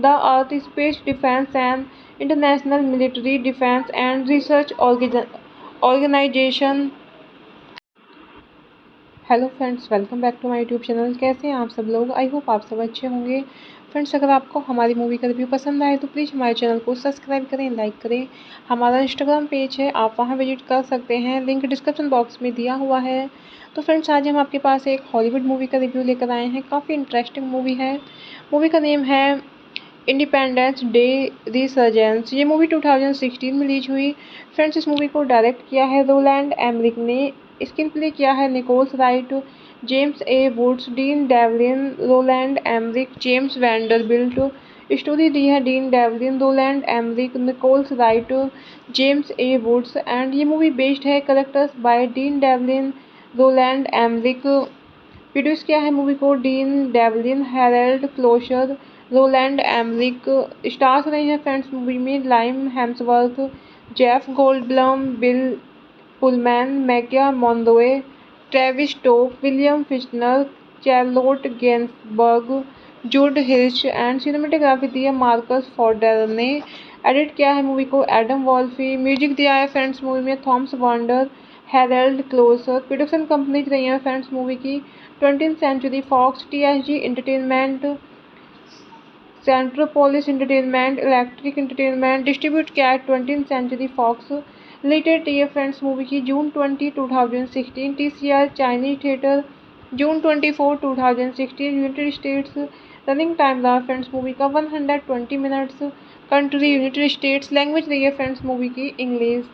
the Earth Space Defense and International Military Defense and Research Organization। Hello friends, welcome back to my YouTube channel. कैसे हैं आप सब लोग? I hope आप सब अच्छे होंगे। Friends, अगर आपको हमारी मूवी का रिव्यू पसंद आए तो प्लीज़ हमारे चैनल को सब्सक्राइब करें, लाइक करें। हमारा इंस्टाग्राम पेज है, आप वहां विजिट कर सकते हैं, लिंक डिस्क्रिप्शन बॉक्स में दिया हुआ है। तो फ्रेंड्स, आज हम आपके पास एक हॉलीवुड मूवी का रिव्यू लेकर आए हैं। काफ़ी इंटरेस्टिंग मूवी है। मूवी का नेम है इंडिपेंडेंस डे रिसर्जेंस। ये मूवी 2016 में रिलीज हुई। फ्रेंड्स, इस मूवी को डायरेक्ट किया है रोलैंड एमरिक ने। स्क्रीन प्ले किया है Nichols Wright, James A Woods, Dean Devlin, Roland Emmerich, James Vanderbilt. Story दी है Dean Devlin, Roland Emmerich, Nichols Wright, James A Woods and ये मूवी बेस्ड है characters by Dean Devlin, Roland Emmerich. Produce किया है movie को Dean Devlin, Harald Kloser, Roland Emmerich. Stars रहे हैं friends movie में Liam Hemsworth, Jeff Goldblum, Bill Pullman, Maika Monroe, Travis Tope, William Fichtner, Charlotte Gainsbourg, जूड हिर्श and cinematography दी है Marcus fodder ने। Edit किया है मूवी को एडम वॉल्फी। म्यूजिक दिया है फ्रेंड्स मूवी में Thomas Wander, Harald Kloser. Production companies रही हैं फ्रेंड्स मूवी की 20th century Fox, TSG entertainment, Centropolis entertainment, electric entertainment. Distribute किया है 20th सेंचुरी फॉक्स। रिलेटेड ये फ्रेंड्स मूवी की June 20, 2016। TCR Chinese theatre June 24, 2016 United States. Running time रहा friends movie का 120 minutes. Country United States. Language रही है friends movie की English.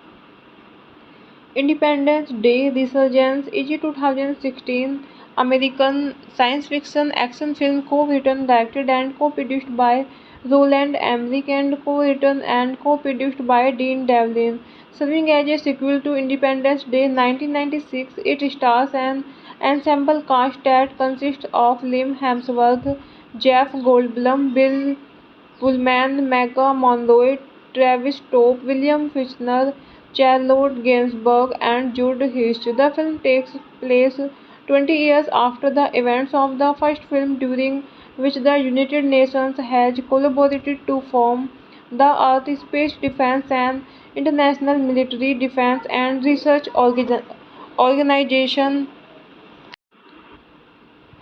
Independence Day resurgence is 2016 American science fiction action film co-written, directed and co-produced by Roland Emmerich and co-written and co-produced by Dean Devlin. Serving as a sequel to Independence Day 1996, it stars an ensemble cast that consists of Liam Hemsworth, Jeff Goldblum, Bill Pullman, Mecca Monroe, Travis Topp, William Fichtner, Charlotte Gainsbourg, and Jude Hirsch. The film takes place 20 years after the events of the first film, during which the United Nations has collaborated to form the Earth Space Defense and International Military Defense and Research Organization।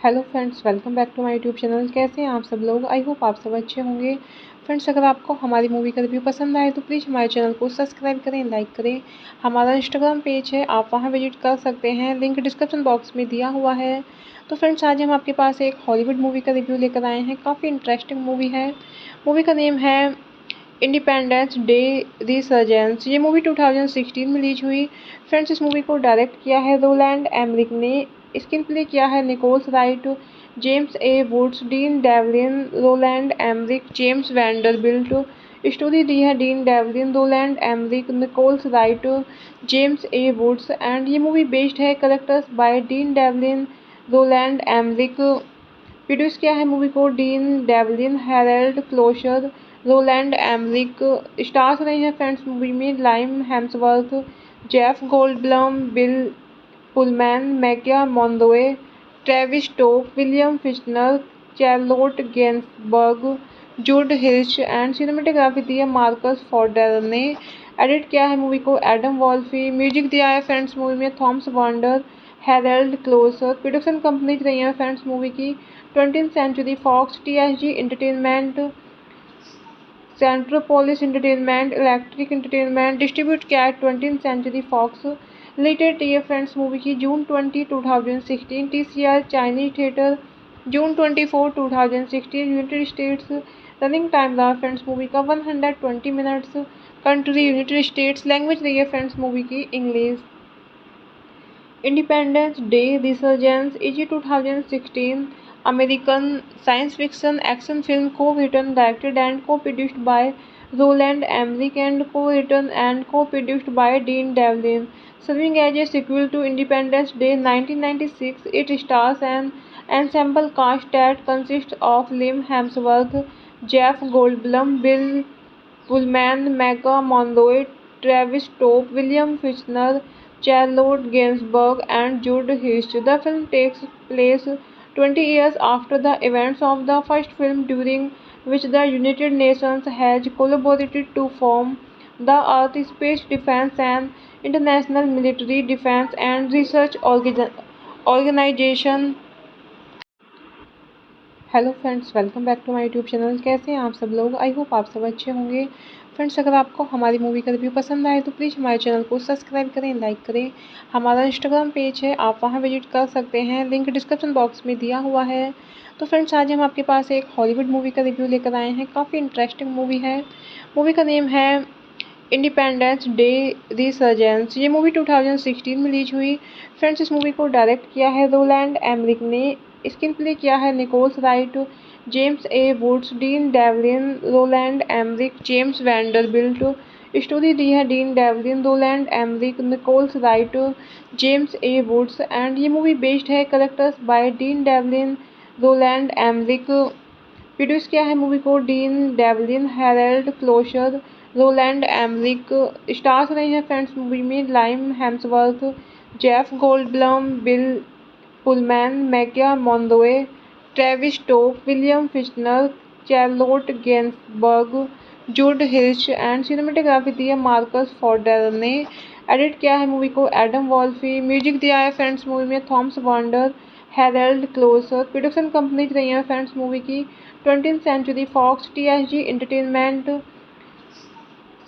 Hello friends, welcome back to my YouTube channel. कैसे हैं आप सब लोग? I hope आप सब अच्छे होंगे। Friends, अगर आपको हमारी मूवी का रिव्यू पसंद आए तो प्लीज़ हमारे चैनल को सब्सक्राइब करें, लाइक करें। हमारा इंस्टाग्राम पेज है, आप वहां विजिट कर सकते हैं, लिंक डिस्क्रिप्शन बॉक्स में दिया हुआ है। तो फ्रेंड्स, आज हम आपके पास एक हॉलीवुड मूवी का रिव्यू लेकर आए हैं। काफ़ी इंटरेस्टिंग मूवी है। मूवी का नेम है इंडिपेंडेंस डे रिसर्जेंस। ये मूवी 2016 में रिलीज हुई। फ्रेंड्स, इस मूवी को डायरेक्ट किया है रोलैंड एमरिक ने। स्क्रीन प्ले किया है Nichols Wright, James A Woods, Dean Devlin, Roland Emmerich, James Vanderbilt. Story दी है Dean Devlin, Roland Emmerich, Nichols Wright, James A Woods. And ये मूवी बेस्ड है characters by Dean Devlin, Roland Emmerich. Produce किया है movie को Dean Devlin, Harold Kloser, Roland Emmerich. Stars रहे हैं friends movie में Liam Hemsworth, Jeff Goldblum, Bill Pullman, Maika Monroe, Travis Tope, William Fichtner, Charlotte Gainsbourg, जूड हिर्श। And cinematography दी है Marcus fodder ने। Edit किया है मूवी को एडम वॉल्फी। म्यूजिक दिया है फ्रेंड्स मूवी में Thomas Wander, Harold Kloser. Production companies रही हैं फ्रेंड्स मूवी की 20th century Fox, TSG entertainment, Centropolis entertainment, electric entertainment. Distribute किया है 20th सेंचुरी फॉक्स। रिलेटेड ये फ्रेंड्स मूवी की June 20, 2016। TCR Chinese theatre June 24, 2016 United States. Running time रहा friends movie का 120 minutes. Country United States. Language रही है friends movie की English. Independence Day resurgence is 2016 American science fiction action film co-written, directed and co-produced by Roland Emmerich and co-written and co-produced by Dean Devlin. Serving as a sequel to Independence Day 1996, it stars an ensemble cast that consists of Liam Hemsworth, Jeff Goldblum, Bill Pullman, Mecca Monroe, Travis Topp, William Fichtner, Charlotte Gainsbourg, and Jude Hirsch. The film takes place 20 years after the events of the first film, during which the United Nations has collaborated to form the Earth Space Defense and International Military Defense and Research Organization। Hello friends, welcome back to my YouTube channel. कैसे हैं आप सब लोग? I hope आप सब अच्छे होंगे। Friends, अगर आपको हमारी मूवी का रिव्यू पसंद आए तो प्लीज़ हमारे चैनल को सब्सक्राइब करें, लाइक करें। हमारा इंस्टाग्राम पेज है, आप वहां विजिट कर सकते हैं, लिंक डिस्क्रिप्शन बॉक्स में दिया हुआ है। तो फ्रेंड्स, आज हम आपके पास एक हॉलीवुड मूवी का रिव्यू लेकर आए हैं। काफ़ी इंटरेस्टिंग मूवी है। मूवी का नेम है इंडिपेंडेंस डे रिसर्जेंस। ये मूवी 2016 में रिलीज हुई। फ्रेंड्स, इस मूवी को डायरेक्ट किया है रोलैंड एमरिक ने। स्क्रीन प्ले किया है Nichols Wright, James A Woods, Dean Devlin, Roland Emmerich, James Vanderbilt. Story दी है Dean Devlin, Roland Emmerich, Nichols Wright, James A Woods. And ये मूवी बेस्ड है characters by Dean Devlin, Roland Emmerich. Produce किया है movie को Dean Devlin, Harold Kloser, Roland Emmerich. Stars रहे हैं friends movie में Liam Hemsworth, Jeff Goldblum, Bill Pullman, Maika Monroe, Travis Tope, William Fichtner, Charlotte Gainsbourg, जूड हिर्श। And cinematography दी है Marcus fodder ने। Edit किया है मूवी को एडम वॉल्फी। म्यूजिक दिया है फ्रेंड्स मूवी में Thomas Wander, Harold Kloser. Production companies रही हैं फ्रेंड्स मूवी की 20th century Fox, TSG entertainment,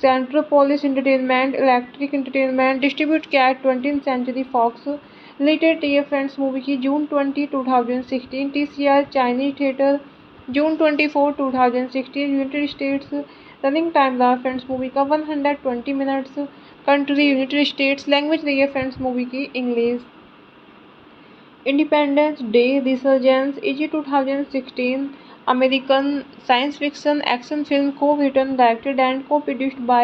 Centropolis entertainment, electric entertainment. Distribute किया है 20th सेंचुरी फॉक्स। रिलेटेड ये फ्रेंड्स मूवी की June 20, 2016। TCR Chinese theatre June 24, 2016 United States. Running time रहा friends movie का 120 minutes. Country United States. Language रही है friends movie की English. Independence Day resurgence is 2016 American science fiction action film co-written, directed and co-produced by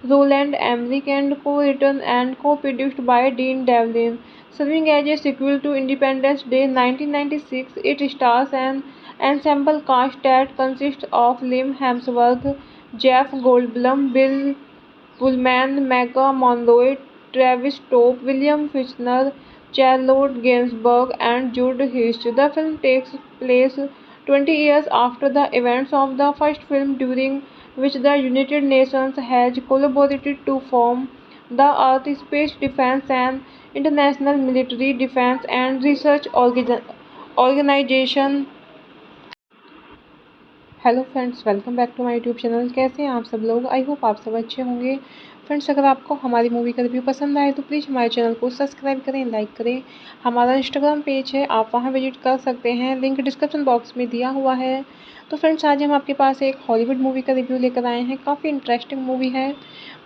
Roland Emmerich and co-written and co-produced by Dean Devlin. Serving as a sequel to Independence Day 1996, it stars an ensemble cast that consists of Liam Hemsworth, Jeff Goldblum, Bill Pullman, Mega Monroe, Travis Topp, William Fichtner, Charlotte Gainsbourg, and Jude Hirsch. The film takes place 20 years after the events of the first film, during which the United Nations has collaborated to form the Earth Space Defense and International Military Defense and Research Organization। Hello friends, welcome back to my YouTube channel. कैसे हैं आप सब लोग? I hope आप सब अच्छे होंगे। Friends, अगर आपको हमारी मूवी का रिव्यू पसंद आए तो प्लीज़ हमारे चैनल को सब्सक्राइब करें, लाइक करें। हमारा इंस्टाग्राम पेज है, आप वहां विजिट कर सकते हैं, लिंक डिस्क्रिप्शन बॉक्स में दिया हुआ है। तो फ्रेंड्स, आज हम आपके पास एक हॉलीवुड मूवी का रिव्यू लेकर आए हैं। काफ़ी इंटरेस्टिंग मूवी है।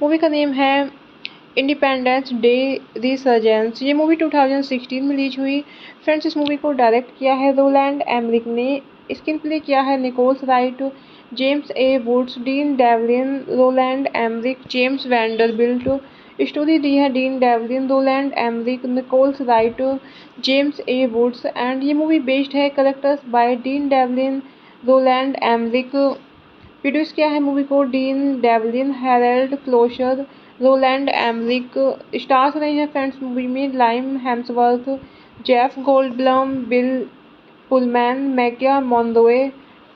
मूवी का नेम है इंडिपेंडेंस डे रिसर्जेंस। ये मूवी 2016 में रिलीज हुई। फ्रेंड्स, इस मूवी को डायरेक्ट किया है रोलैंड एमरिक ने। स्क्रीन प्ले किया है Nichols Wright, James A Woods, Dean Devlin, Roland Emmerich, James Vanderbilt. Story दी है Dean Devlin, Roland Emmerich, Nichols Wright, James A Woods and ये मूवी बेस्ड है characters by Dean Devlin, Roland Emmerich. Produce किया है movie को Dean Devlin, Harold Kloser, Roland Emmerich. Stars रहे हैं friends movie में Liam Hemsworth, Jeff Goldblum, Bill Pullman, Maika Monroe,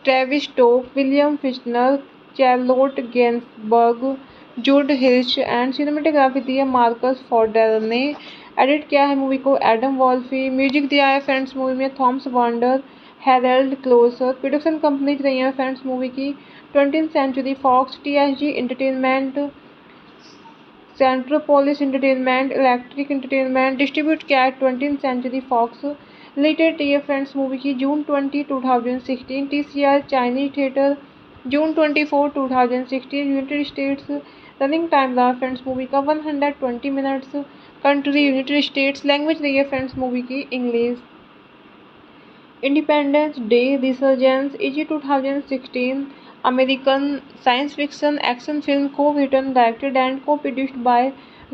Travis Tope, William Fichtner, Charlotte Gainsbourg, जूड हिर्श and cinematography दी है Marcus fodder ने। Edit किया है मूवी को एडम वॉल्फी। म्यूजिक दिया है फ्रेंड्स मूवी में Thomas Wander, Harold Kloser. Production companies रही हैं फ्रेंड्स मूवी की 20th century Fox, TSG entertainment, Centropolis entertainment, electric entertainment. Distribute किया है 20th सेंचुरी फॉक्स। रिलेटेड ये फ्रेंड्स मूवी की June 20, 2016। TCR Chinese theatre June 24, 2016 United States. Running time रहा friends movie का 120 minutes. Country United States. Language रही है friends movie की English. Independence Day resurgence is 2016 American science fiction action film co-written, directed and co-produced by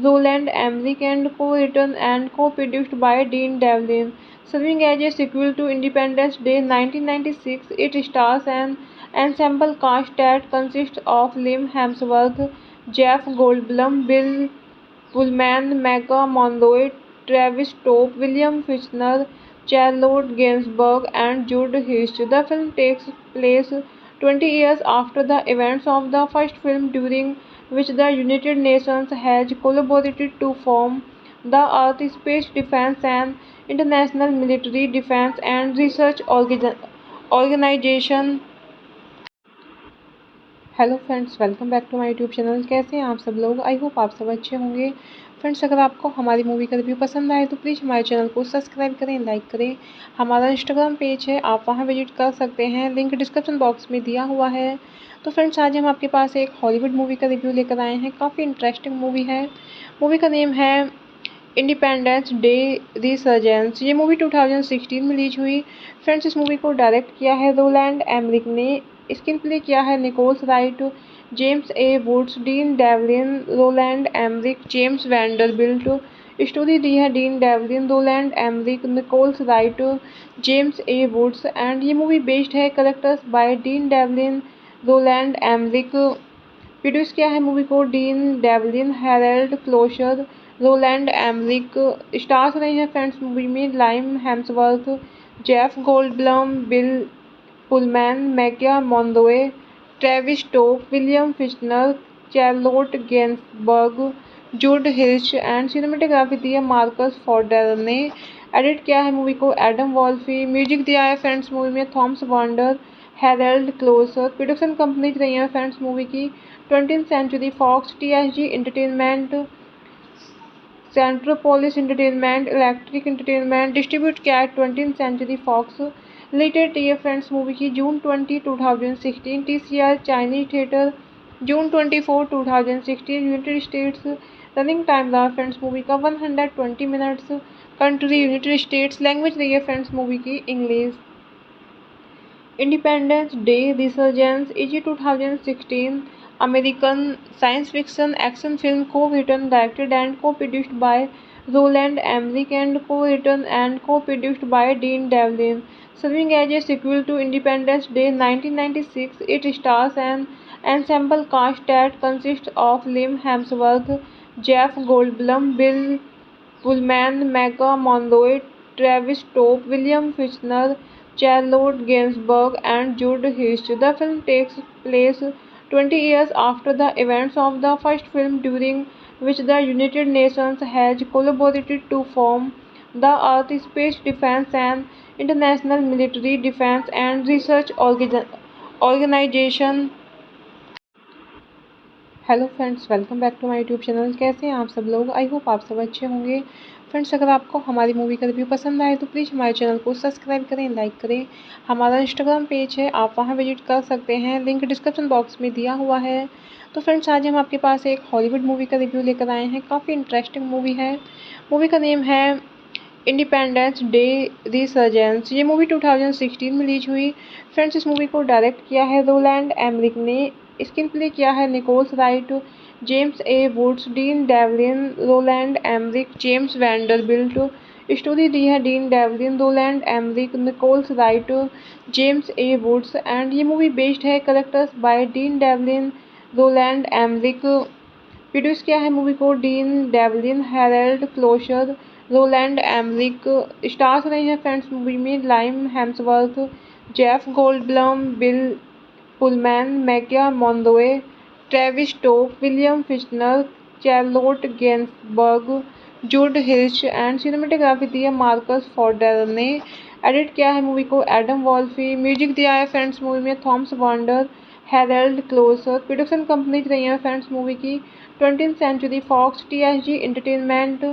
Roland Emmerich and co-written and co-produced by Dean Devlin. Serving as a sequel to Independence Day 1996, it stars an ensemble cast that consists of Liam Hemsworth, Jeff Goldblum, Bill Pullman, Mega Monroe, Travis Topp, William Fichtner, Charlotte Gainsbourg, and Jude Hirsch. The film takes place 20 years after the events of the first film, during which the United Nations has collaborated to form the Earth Space Defense and International Military Defense and Research Organization। Hello friends, welcome back to my YouTube channel. कैसे हैं आप सब लोग? I hope आप सब अच्छे होंगे। Friends, अगर आपको हमारी मूवी का रिव्यू पसंद आए तो प्लीज़ हमारे चैनल को सब्सक्राइब करें, लाइक करें। हमारा इंस्टाग्राम पेज है, आप वहां विजिट कर सकते हैं, लिंक डिस्क्रिप्शन बॉक्स में दिया हुआ है। तो फ्रेंड्स, आज हम आपके पास एक हॉलीवुड मूवी का रिव्यू लेकर आए हैं। काफ़ी इंटरेस्टिंग मूवी है। मूवी का नेम है इंडिपेंडेंस डे रिसर्जेंस। ये मूवी 2016 में रिलीज हुई। फ्रेंड्स, इस मूवी को डायरेक्ट किया है रोलैंड एमरिक ने। स्क्रीन प्ले किया है Nichols Wright, James A Woods, Dean Devlin, Roland Emmerich, James Vanderbilt. Story दी है Dean Devlin, Roland Emmerich, Nichols Wright, James A Woods and ये मूवी बेस्ड है characters by Dean Devlin, Roland Emmerich. Produce किया है movie को Dean Devlin, Harold Kloser, Roland Emmerich. Stars रहे हैं friends movie में Liam Hemsworth, Jeff Goldblum, Bill Pullman, Maika Monroe, Travis Tope, William Fichtner, Charlotte Gainsbourg, जूड हिर्श and cinematography दी है Marcus fodder ने। Edit किया है मूवी को एडम वॉल्फी। म्यूजिक दिया है फ्रेंड्स मूवी में Thomas Wander, Harold Kloser. Production companies रही हैं फ्रेंड्स मूवी की 20th century Fox, TSG entertainment, Centropolis entertainment, electric entertainment. Distribute किया है 20th सेंचुरी फॉक्स। रिलेटेड ये फ्रेंड्स मूवी की June 20, 2016। TCR Chinese theatre June 24, 2016 United States. Running time रहा friends movie का 120 minutes. Country United States. Language रही है friends movie की English. Independence Day resurgence is 2016 American science fiction action film co-written, directed and co-produced by Roland Emmerich, and co-written and co-produced by Dean Devlin. Serving as a sequel to Independence Day 1996, it stars an ensemble cast that consists of Liam Hemsworth, Jeff Goldblum, Bill Pullman, Mega Monroe, Travis Topp, William Fichtner, Charlotte Gainsbourg, and Jude Hirsch. The film takes place 20 years after the events of the first film, during which the United Nations has collaborated to form the Earth Space Defense and International Military Defense and Research Organization। Hello friends, welcome back to my YouTube channel. कैसे हैं आप सब लोग? I hope आप सब अच्छे होंगे। Friends, अगर आपको हमारी मूवी का रिव्यू पसंद आए तो प्लीज़ हमारे चैनल को सब्सक्राइब करें, लाइक करें। हमारा इंस्टाग्राम पेज है, आप वहां विजिट कर सकते हैं, लिंक डिस्क्रिप्शन बॉक्स में दिया हुआ है। तो फ्रेंड्स, आज हम आपके पास एक हॉलीवुड मूवी का रिव्यू लेकर आए हैं। काफ़ी इंटरेस्टिंग मूवी है। मूवी का नेम है इंडिपेंडेंस डे रिसर्जेंस। ये मूवी 2016 में रिलीज हुई। फ्रेंड्स, इस मूवी को डायरेक्ट किया है रोलैंड एमरिक ने। स्क्रीन प्ले किया है Nichols Wright, James A Woods, Dean Devlin, Roland Emmerich, James Vanderbilt. Story दी है Dean Devlin, Roland Emmerich, Nichols Wright, James A Woods, and ये मूवी बेस्ड है characters by Dean Devlin, Roland Emmerich. Produce किया है movie को Dean Devlin, Harold Kloser, Roland Emmerich. Stars रहे हैं friends movie में Liam Hemsworth, Jeff Goldblum, Bill Pullman, Maika Monroe, Travis Tope, William Fichtner, Charlotte Gainsbourg, जूड हिर्श, and cinematography दी है Marcus fodder ने। Edit किया है मूवी को एडम वॉल्फी। म्यूजिक दिया है फ्रेंड्स मूवी में Thomas Wander, Harold Kloser. Production companies रही हैं फ्रेंड्स मूवी की 20th century Fox, TSG entertainment,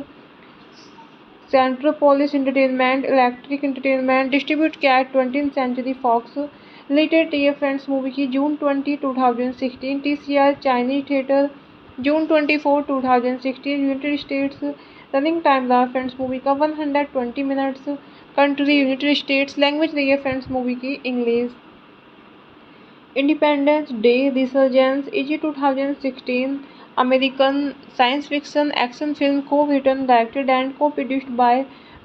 Centropolis entertainment, electric entertainment. Distribute किया है 20th सेंचुरी फॉक्स। रिलेटेड ये फ्रेंड्स मूवी की June 20, 2016। TCR Chinese theatre June 24, 2016 United States. Running time रहा friends movie का 120 minutes. Country United States. Language रही है friends movie की English. Independence Day resurgence is 2016 American science fiction action film co-written, directed and co-produced by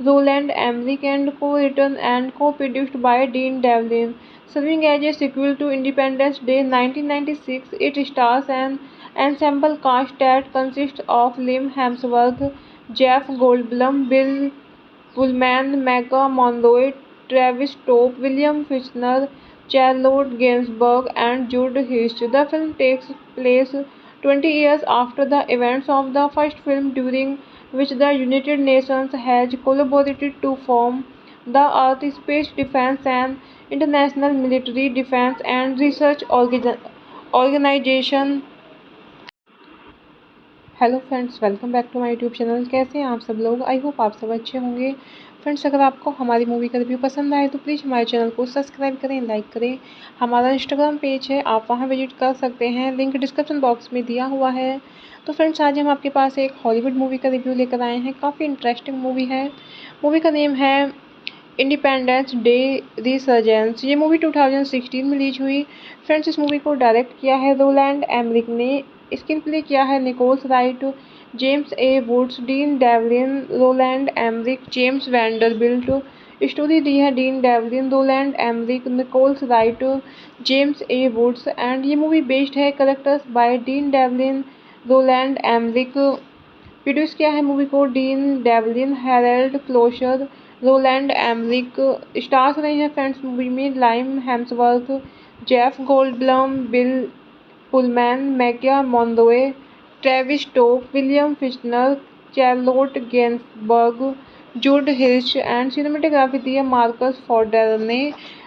Roland Emmerich and co-written and co-produced by Dean Devlin. Serving as a sequel to Independence Day 1996, it stars an ensemble cast that consists of Liam Hemsworth, Jeff Goldblum, Bill Pullman, Mega Monroe, Travis Topp, William Fichtner, Charlotte Gainsbourg, and Jude Hirsch. The film takes place 20 years after the events of the first film, during which the United Nations has collaborated to form the Earth Space Defense and International Military Defense and Research Organization। Hello friends, welcome back to my YouTube channel. कैसे हैं आप सब लोग? I hope आप सब अच्छे होंगे। Friends, अगर आपको हमारी मूवी का रिव्यू पसंद आए तो प्लीज़ हमारे चैनल को सब्सक्राइब करें, लाइक करें। हमारा इंस्टाग्राम पेज है, आप वहां विजिट कर सकते हैं, लिंक डिस्क्रिप्शन बॉक्स में दिया हुआ है। तो फ्रेंड्स, आज हम आपके पास एक हॉलीवुड मूवी का रिव्यू लेकर आए हैं। काफ़ी इंटरेस्टिंग मूवी है। मूवी का नेम है इंडिपेंडेंस डे रिसर्जेंस। ये मूवी 2016 में रिलीज हुई। फ्रेंड्स, इस मूवी को डायरेक्ट किया है रोलैंड एमरिक ने। स्क्रीन प्ले किया है Nichols Wright, James A Woods, Dean Devlin, Roland Emmerich, James Vanderbilt. Story दी है Dean Devlin, Roland Emmerich, Nichols Wright, James A Woods, and ये मूवी बेस्ड है characters by Dean Devlin, Roland Emmerich. Produce किया है movie को Dean Devlin, Harold Kloser, Roland Emmerich. Stars रहे हैं friends movie में Liam Hemsworth, Jeff Goldblum, Bill Pullman, Maika Monroe, Travis Tope, William Fichtner, Charlotte Gainsbourg, जूड हिर्श, and cinematography दी है Marcus fodder ने।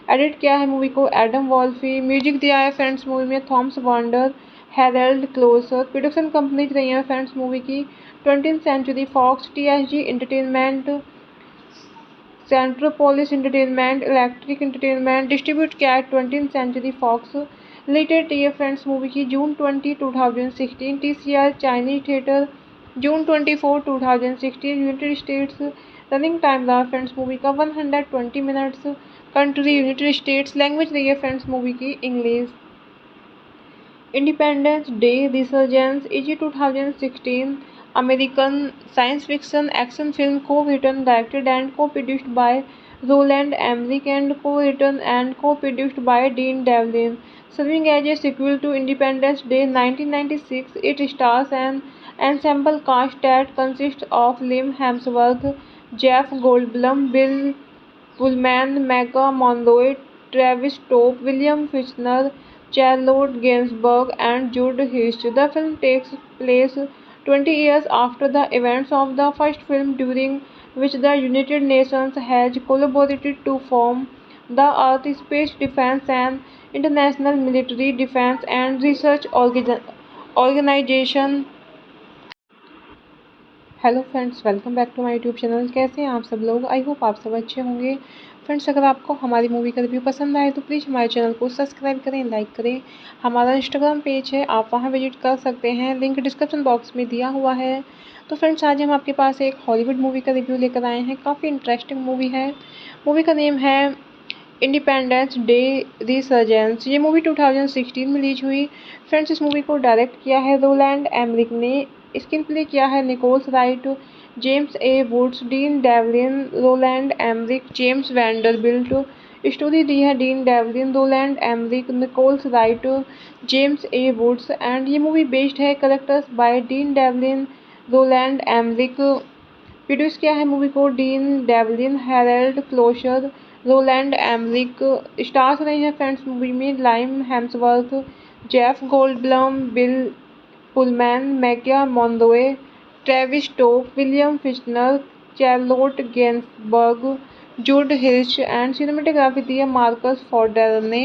Edit किया है मूवी को एडम वॉल्फी। म्यूजिक दिया है फ्रेंड्स मूवी में Thomas Wander, Harold Kloser. Production companies रही हैं फ्रेंड्स मूवी की 20th century Fox, TSG entertainment, Centropolis entertainment, electric entertainment. Distribute किया है 20th सेंचुरी फॉक्स। रिलेटेड ये फ्रेंड्स मूवी की June 20, 2016। TCR Chinese theatre June 24, 2016 United States. Running time रहा friends movie का 120 minutes. Country United States. Language रही है friends movie की English. Independence Day resurgence is 2016 American science fiction action film co-written, directed and co-produced by Roland Emmerich and co-written and co-produced by Dean Devlin. Serving as a sequel to Independence Day 1996, it stars an ensemble cast that consists of Liam Hemsworth, Jeff Goldblum, Bill Pullman, Mega Monroe, Travis Topp, William Fichtner, Charlotte Gainsbourg, and Jude Hirsch. The film takes place 20 years after the events of the first film, during which the United Nations has collaborated to form the Earth Space Defense and International Military Defense and Research Organization। Hello friends, welcome back to my YouTube channel. कैसे हैं आप सब लोग? I hope आप सब अच्छे होंगे। Friends, अगर आपको हमारी मूवी का रिव्यू पसंद आए तो प्लीज़ हमारे चैनल को सब्सक्राइब करें, लाइक करें। हमारा इंस्टाग्राम पेज है, आप वहां विजिट कर सकते हैं, लिंक डिस्क्रिप्शन बॉक्स में दिया हुआ है। तो फ्रेंड्स, आज हम आपके पास एक हॉलीवुड मूवी का रिव्यू लेकर आए हैं। काफ़ी इंटरेस्टिंग मूवी है। मूवी का नेम है इंडिपेंडेंस डे रिसर्जेंस। ये मूवी 2016 में रिलीज हुई। फ्रेंड्स, इस मूवी को डायरेक्ट किया है रोलैंड एमरिक ने। स्क्रीन प्ले किया है Nichols Wright, James A Woods, Dean Devlin, Roland Emmerich, James Vanderbilt. Story दी है Dean Devlin, Roland Emmerich, Nichols Wright, James A Woods and ये मूवी बेस्ड है characters by Dean Devlin, Roland Emmerich. Produce किया है movie को Dean Devlin, Harold Kloser, Roland Emmerich. Stars रहे हैं friends movie में Liam Hemsworth, Jeff Goldblum, Bill Pullman, Maika Monroe, Travis Tope, William Fichtner, Charlotte Gainsbourg, जूड हिर्श and cinematography दी है Marcus fodder ने।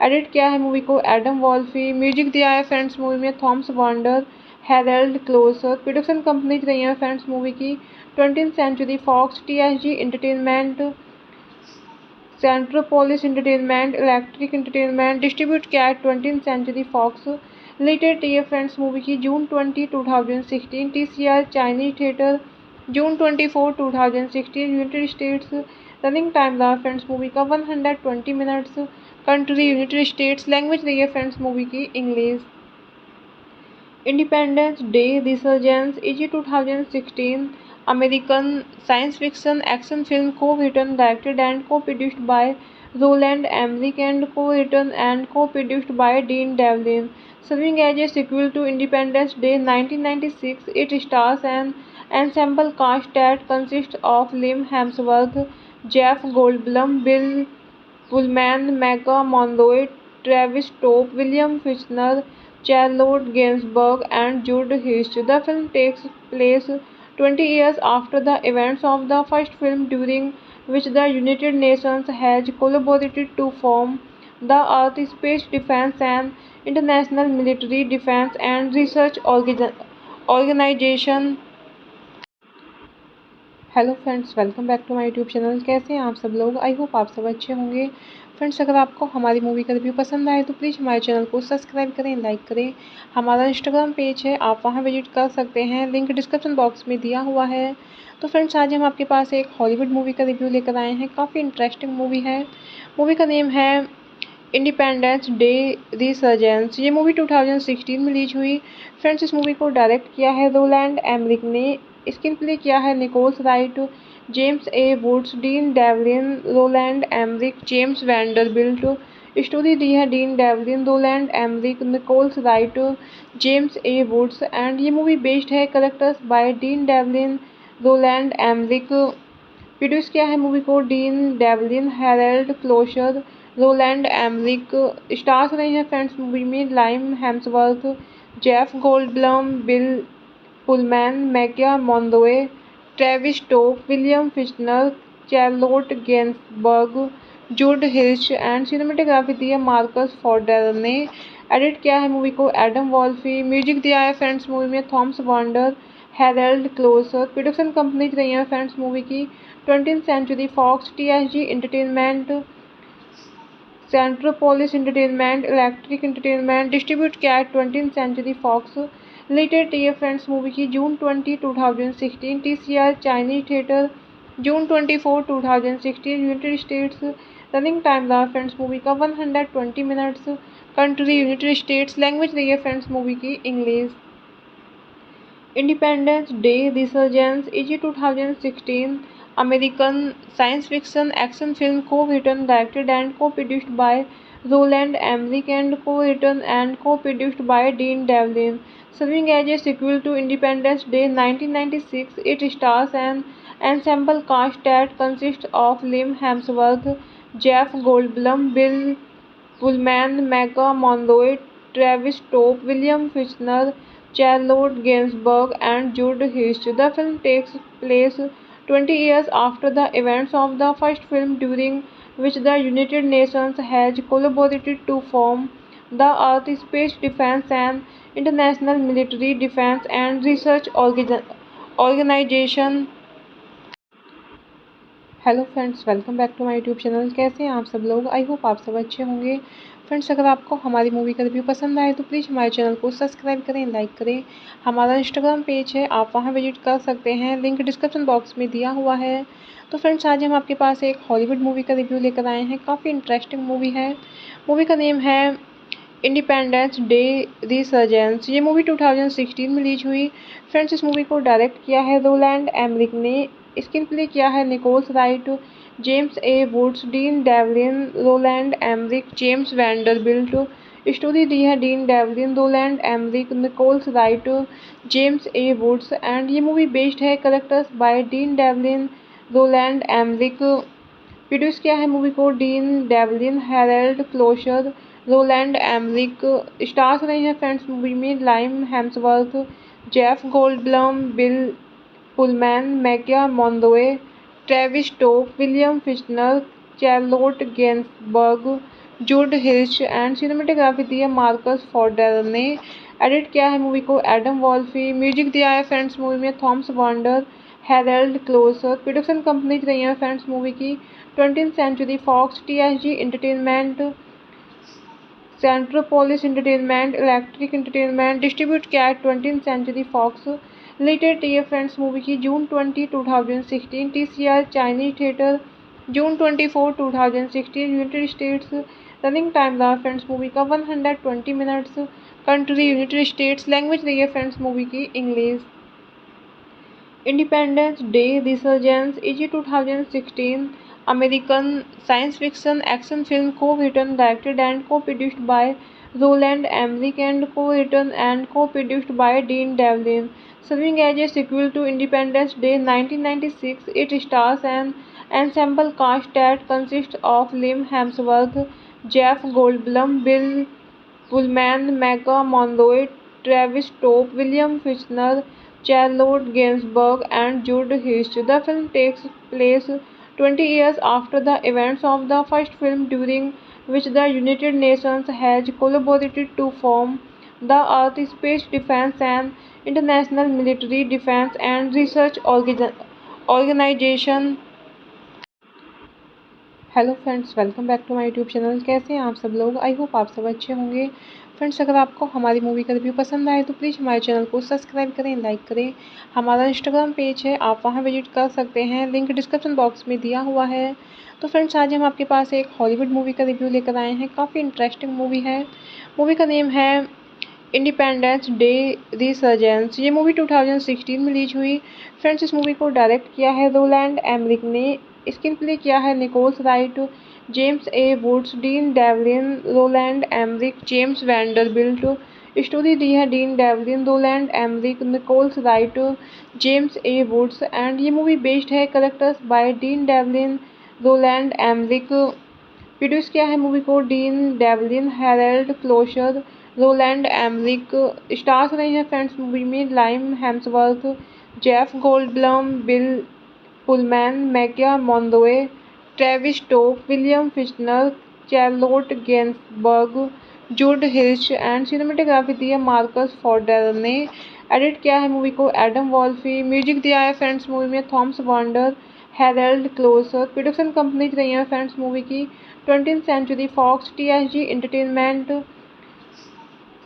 Edit किया है मूवी को एडम वॉल्फी। म्यूजिक दिया है फ्रेंड्स मूवी में Thomas Wander, Harold Kloser. Production companies रही हैं फ्रेंड्स मूवी की 20th century Fox, TSG entertainment, Centropolis entertainment, electric entertainment. Distribute किया है 20th सेंचुरी फॉक्स। रिलेटेड ये फ्रेंड्स मूवी की June 20, 2016। TCR Chinese theatre June 24, 2016 United States. Running time रहा friends movie का 120 minutes. Country United States. Language रही है friends movie की English. Independence Day resurgence is 2016 American science fiction action film co-written, directed and co-produced by Roland Emmerich and co-written and co-produced by Dean Devlin. Serving as a sequel to Independence Day 1996, it stars an ensemble cast that consists of Liam Hemsworth, Jeff Goldblum, Bill Pullman, Mega Monroe, Travis Topp, William Fichtner, Charlotte Gainsbourg, and Jude Hirsch. The film takes place 20 years after the events of the first film, during which the United Nations has collaborated to form the Earth Space Defense and International Military Defense and Research Organization। Hello friends, welcome back to my YouTube channel. कैसे हैं आप सब लोग? I hope आप सब अच्छे होंगे। Friends, अगर आपको हमारी मूवी का रिव्यू पसंद आए तो प्लीज़ हमारे चैनल को सब्सक्राइब करें, लाइक करें। हमारा इंस्टाग्राम पेज है, आप वहां विजिट कर सकते हैं, लिंक डिस्क्रिप्शन बॉक्स में दिया हुआ है। तो फ्रेंड्स, आज हम आपके पास एक हॉलीवुड मूवी का रिव्यू लेकर आए हैं। काफ़ी इंटरेस्टिंग मूवी है। मूवी का नेम है इंडिपेंडेंस डे रिसर्जेंस। ये मूवी 2016 में रिलीज हुई। फ्रेंड्स, इस मूवी को डायरेक्ट किया है रोलैंड एमरिक ने। स्क्रीन प्ले किया है Nichols Wright, James A Woods, Dean Devlin, Roland Emmerich, James Vanderbilt. Story दी है Dean Devlin, Roland Emmerich, Nichols Wright, James A Woods and ये मूवी बेस्ड है characters by Dean Devlin, Roland Emmerich. Produce किया है movie को Dean Devlin, Harold Kloser, Roland Emmerich. Stars रहे हैं friends movie में Liam Hemsworth, Jeff Goldblum, Bill Pullman, Maika Monroe, Travis Tope, William Fichtner, Charlotte Gainsbourg, जूड हिर्श and cinematography दी है Marcus fodder ने। Edit किया है मूवी को एडम वॉल्फी। म्यूजिक दिया है फ्रेंड्स मूवी में Thomas Wander, Harold Kloser. Production companies रही हैं फ्रेंड्स मूवी की 20th century Fox, TSG entertainment, Centropolis entertainment, electric entertainment. Distribute किया है 20th सेंचुरी फॉक्स। रिलेटेड ये फ्रेंड्स मूवी की June 20, 2016। TCR Chinese theatre June 24, 2016 United States. Running time रहा friends movie का 120 minutes. Country United States. Language रही है friends movie की English. Independence Day Resurgence is a 2016 American science fiction action film co-written, directed and co-produced by Roland Emmerich and co-written and co-produced by Dean Devlin. Serving as a sequel to Independence Day 1996, it stars an ensemble cast that consists of Liam Hemsworth, Jeff Goldblum, Bill Pullman, Mega Monroe, Travis Tope, William Fichtner, Charlotte Gainsbourg, and Jude Hirsch. The film takes place 20 years after the events of the first film, during which the United Nations has collaborated to form the Earth Space Defense and International Military Defense and Research Organization। Hello friends, welcome back to my YouTube channel. कैसे हैं आप सब लोग? I hope आप सब अच्छे होंगे। Friends, अगर आपको हमारी मूवी का रिव्यू पसंद आए तो प्लीज़ हमारे चैनल को सब्सक्राइब करें, लाइक करें। हमारा इंस्टाग्राम पेज है, आप वहां विजिट कर सकते हैं, लिंक डिस्क्रिप्शन बॉक्स में दिया हुआ है। तो फ्रेंड्स, आज हम आपके पास एक हॉलीवुड मूवी का रिव्यू लेकर आए हैं। काफ़ी इंटरेस्टिंग मूवी है। मूवी का नेम है इंडिपेंडेंस डे रिसर्जेंस। ये मूवी 2016 में रिलीज हुई। फ्रेंड्स, इस मूवी को डायरेक्ट किया है रोलैंड एमरिक ने। स्क्रीन प्ले किया है Nichols Wright, James A Woods, Dean Devlin, Roland Emmerich, James Vanderbilt. Story दी है Dean Devlin, Roland Emmerich, Nichols Wright, James A Woods and ये मूवी बेस्ड है characters by Dean Devlin, Roland Emmerich. Produce किया है movie को Dean Devlin, Harold Kloser, Roland Emmerich. Stars रहे हैं friends movie में Liam Hemsworth, Jeff Goldblum, Bill Pullman, Maika Monroe, Travis Tope, William Fichtner, Charlotte Gainsbourg, जूड हिर्श and cinematography दी है Marcus fodder ने। Edit किया है मूवी को एडम वॉल्फी। म्यूजिक दिया है फ्रेंड्स मूवी में Thomas Wander, Harold Kloser. Production companies रही हैं फ्रेंड्स मूवी की 20th century Fox, TSG entertainment, Centropolis entertainment, electric entertainment. Distribute किया है 20th सेंचुरी फॉक्स। रिलेटेड ये फ्रेंड्स मूवी की June 20, 2016। TCR Chinese theatre June 24, 2016 United States. Running time रहा friends movie का 120 minutes. Country United States. Language रही है friends movie की English. Independence Day Resurgence is a 2016 American science fiction action film co-written, directed and co-produced by Roland Emmerich and co-written and co-produced by Dean Devlin. Serving as a sequel to Independence Day 1996, it stars an ensemble cast that consists of Liam Hemsworth, Jeff Goldblum, Bill Pullman, Mega Monroe, Travis Tope, William Fichtner, Charlotte Gainsbourg, and Jude Hirsch. The film takes place 20 years after the events of the first film, during which the United Nations has collaborated to form the Earth Space Defense and International Military Defense and Research Organization। Hello friends, welcome back to my YouTube channel. कैसे हैं आप सब लोग? I hope आप सब अच्छे होंगे। Friends, अगर आपको हमारी मूवी का रिव्यू पसंद आए तो प्लीज़ हमारे चैनल को सब्सक्राइब करें, लाइक करें। हमारा इंस्टाग्राम पेज है, आप वहां विजिट कर सकते हैं, लिंक डिस्क्रिप्शन बॉक्स में दिया हुआ है। तो फ्रेंड्स, आज हम आपके पास एक हॉलीवुड मूवी का रिव्यू लेकर आए हैं। काफ़ी इंटरेस्टिंग मूवी है। मूवी का नेम है इंडिपेंडेंस डे रिसर्जेंस। ये मूवी 2016 में रिलीज हुई। फ्रेंड्स, इस मूवी को डायरेक्ट किया है रोलैंड एमरिक ने। स्क्रीन प्ले किया है Nichols Wright, James A Woods, Dean Devlin, Roland Emmerich, James Vanderbilt. Story दी है Dean Devlin, Roland Emmerich, Nichols Wright, James A Woods and ये मूवी बेस्ड है characters by Dean Devlin, Roland Emmerich. Produce किया है movie को Dean Devlin, Harold Kloser, Roland Emmerich. Stars रहे हैं friends movie में Liam Hemsworth, Jeff Goldblum, Bill Pullman, Maika Monroe, Travis Tope, William Fichtner, Charlotte Gainsbourg, जूड हिर्श and cinematography दी है Marcus fodder ने। Edit किया है मूवी को एडम वॉल्फी। म्यूजिक दिया है फ्रेंड्स मूवी में Thomas Wander, Harold Kloser. Production companies रही हैं फ्रेंड्स मूवी की 20th century Fox, TSG entertainment,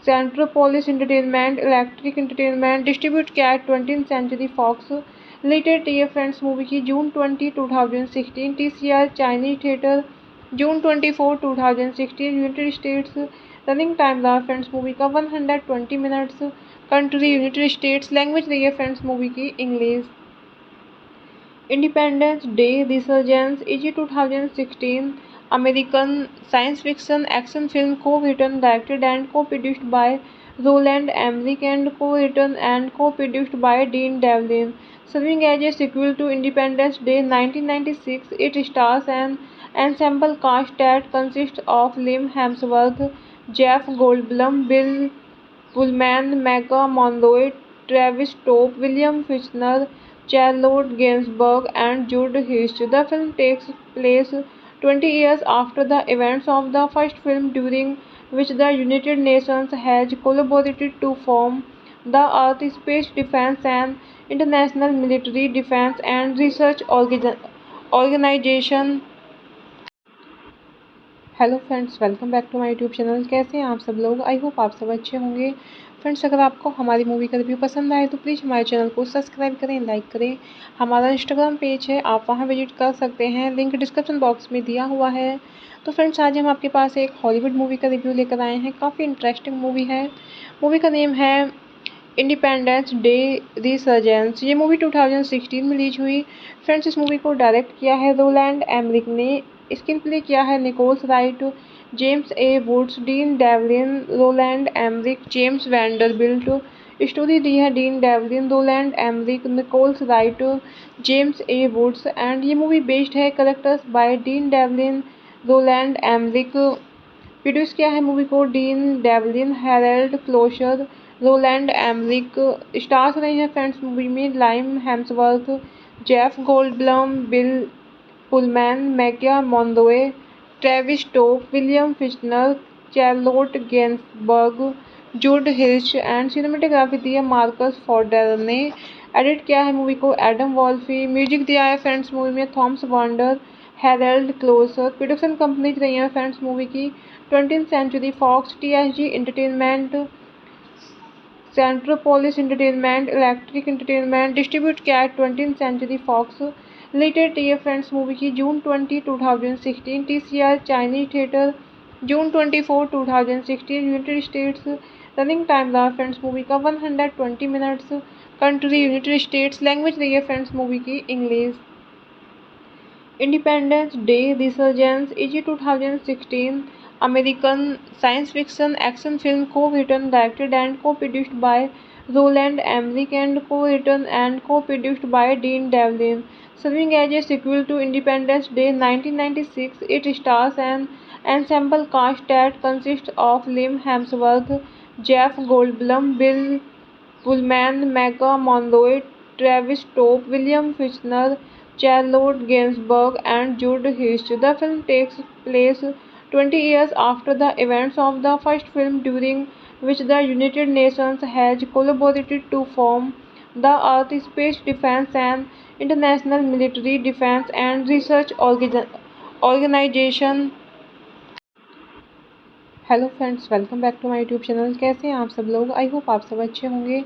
Centropolis entertainment, electric entertainment. Distribute किया है 20th सेंचुरी फॉक्स। रिलेटेड ये फ्रेंड्स मूवी की June 20, 2016। TCR Chinese theatre June 24, 2016 United States. Running time रहा friends movie का 120 minutes. Country United States. Language रही है friends movie की English. Independence Day resurgence easy 2016 American science fiction action film co-written, directed and co-produced by Roland Emmerich and co-written and co-produced by Dean Devlin. Serving as a sequel to Independence Day 1996, it stars an ensemble cast that consists of Liam Hemsworth, Jeff Goldblum, Bill Pullman, Mega Monroe, Travis Topp, William Fichtner, Charlotte Gainsbourg, and Jude Hirsch. The film takes place 20 years after the events of the first film, during which the United Nations has collaborated to form the Earth Space Defense and International Military Defense and Research Organization। Hello friends, welcome back to my YouTube channel. कैसे हैं आप सब लोग? I hope आप सब अच्छे होंगे। Friends, अगर आपको हमारी मूवी का रिव्यू पसंद आए तो प्लीज़ हमारे चैनल को सब्सक्राइब करें, लाइक करें। हमारा इंस्टाग्राम पेज है, आप वहां विजिट कर सकते हैं, लिंक डिस्क्रिप्शन बॉक्स में दिया हुआ है। तो फ्रेंड्स, आज हम आपके पास एक हॉलीवुड मूवी का रिव्यू लेकर आए हैं। काफ़ी इंटरेस्टिंग मूवी है। मूवी का नेम है इंडिपेंडेंस डे रिसर्जेंस। ये मूवी 2016 में रिलीज हुई। फ्रेंड्स, इस मूवी को डायरेक्ट किया है रोलैंड एमरिक ने। स्क्रीन प्ले किया है Nichols Wright, James A Woods, Dean Devlin, Roland Emmerich, James Vanderbilt. Story दी है Dean Devlin, Roland Emmerich, Nichols Wright, James A Woods and ये मूवी बेस्ड है characters by Dean Devlin, Roland Emmerich. Produce किया है movie को Dean Devlin, Harold Kloser, Roland Emmerich. Stars रहे हैं friends movie में Liam Hemsworth, Jeff Goldblum, Bill Pullman, Maika Monroe, Travis Tope, William Fichtner, Charlotte Gainsbourg, जूड हिर्श and cinematography दी है Marcus fodder ने। Edit किया है मूवी को एडम वॉल्फी। म्यूजिक दिया है फ्रेंड्स मूवी में Thomas Wander, Harold Kloser. Production companies रही हैं फ्रेंड्स मूवी की 20th century Fox, TSG entertainment, Centropolis entertainment, electric entertainment. Distribute किया है 20th सेंचुरी फॉक्स। रिलेटेड ये फ्रेंड्स मूवी की June 20, 2016 TCR Chinese theatre, June 24, 2016 United States. Running time रहा friends movie का 120 minutes. Country United States. Language रही है friends movie की English. Independence Day resurgence easy 2016 American science fiction action film co-written, directed and co-produced by Roland Emmerich and co-written and co-produced by Dean Devlin. Serving as a sequel to Independence Day 1996, it stars an ensemble cast that consists of Liam Hemsworth, Jeff Goldblum, Bill Pullman, Mega Monroe, Travis Topp, William Fichtner, Charlotte Gainsbourg, and Jude Hirsch. The film takes place 20 years after the events of the first film, during which the United Nations has collaborated to form the Earth Space Defense and International Military Defense and Research Organization। Hello friends, welcome back to my YouTube channel. कैसे हैं आप सब लोग? I hope आप सब अच्छे होंगे।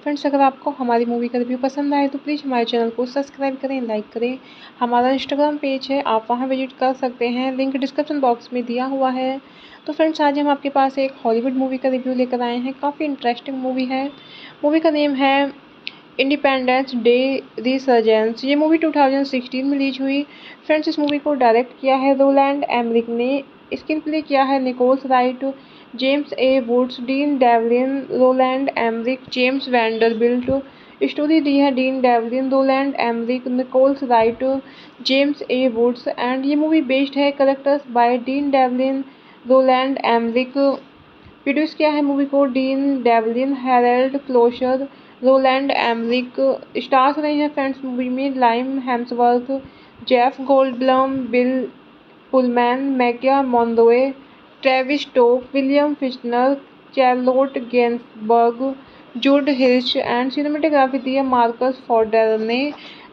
Friends, अगर आपको हमारी मूवी का रिव्यू पसंद आए तो प्लीज़ हमारे चैनल को सब्सक्राइब करें, लाइक करें। हमारा इंस्टाग्राम पेज है, आप वहां विजिट कर सकते हैं, लिंक डिस्क्रिप्शन बॉक्स में दिया हुआ है। तो फ्रेंड्स, आज हम आपके पास एक हॉलीवुड मूवी का रिव्यू लेकर आए हैं। काफ़ी इंटरेस्टिंग मूवी है। मूवी का नेम है इंडिपेंडेंस डे रिसर्जेंस। ये मूवी 2016 में रिलीज हुई। फ्रेंड्स, इस मूवी को डायरेक्ट किया है रोलैंड एमरिक ने। स्क्रीन प्ले किया है Nichols Wright, James A Woods, Dean Devlin, Roland Emmerich, James Vanderbilt. Story दी है Dean Devlin, Roland Emmerich, Nichols Wright, James A Woods and ये मूवी बेस्ड है characters by Dean Devlin, Roland Emmerich. Produce किया है movie को Dean Devlin, Harold Kloser, Roland Emmerich. Stars रहे हैं friends movie में Liam Hemsworth, Jeff Goldblum, Bill Pullman, Maika Monroe, Travis Tope, William Fichtner, Charlotte Gainsbourg, जूड हिर्श and cinematography दी है Marcus fodder ने।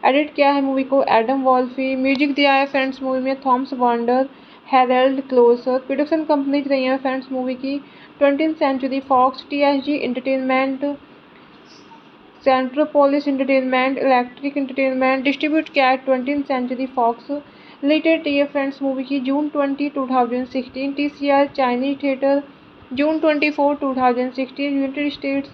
Edit किया है मूवी को एडम वॉल्फी। म्यूजिक दिया है फ्रेंड्स मूवी में Thomas Wander, Harold Kloser. Production companies रही हैं फ्रेंड्स मूवी की 20th century Fox, TSG entertainment, Centropolis entertainment, electric entertainment. Distribute किया है 20th सेंचुरी फॉक्स। रिलेटेड ये फ्रेंड्स मूवी की June 20, 2016 TCR Chinese theatre, June 24, 2016 United States.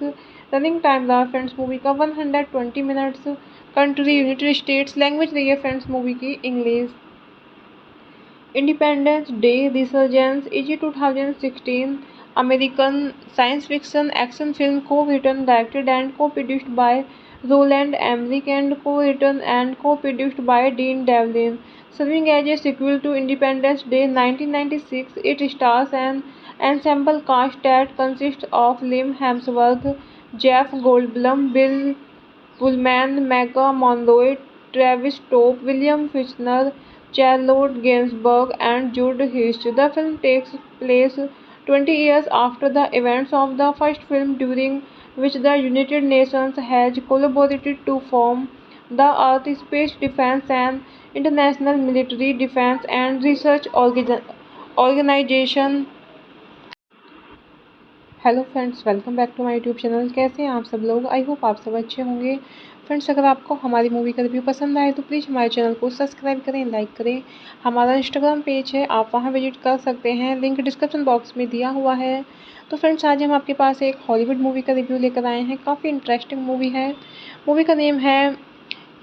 Running time रहा friends movie का 120 minutes. Country United States. Language रही है friends movie की English. Independence Day resurgence easy 2016 American science fiction action film co-written, directed and co-produced by Roland Emmerich and co-written and co-produced by Dean Devlin. Serving as a sequel to Independence Day 1996, it stars an ensemble cast that consists of Liam Hemsworth, Jeff Goldblum, Bill Pullman, Mega Monroe, Travis Topp, William Fichtner, Charlotte Gainsbourg, and Jude Hirsch. The film takes place 20 years after the events of the first film, during which the United Nations has collaborated to form the Earth Space Defense and International Military Defense and Research Organization। Hello friends, welcome back to my YouTube channel. कैसे हैं आप सब लोग? I hope आप सब अच्छे होंगे। Friends, अगर आपको हमारी मूवी का रिव्यू पसंद आए तो प्लीज़ हमारे चैनल को सब्सक्राइब करें, लाइक करें। हमारा इंस्टाग्राम पेज है, आप वहां विजिट कर सकते हैं, लिंक डिस्क्रिप्शन बॉक्स में दिया हुआ है। तो फ्रेंड्स, आज हम आपके पास एक हॉलीवुड मूवी का रिव्यू लेकर आए हैं। काफ़ी इंटरेस्टिंग मूवी है। मूवी का नेम है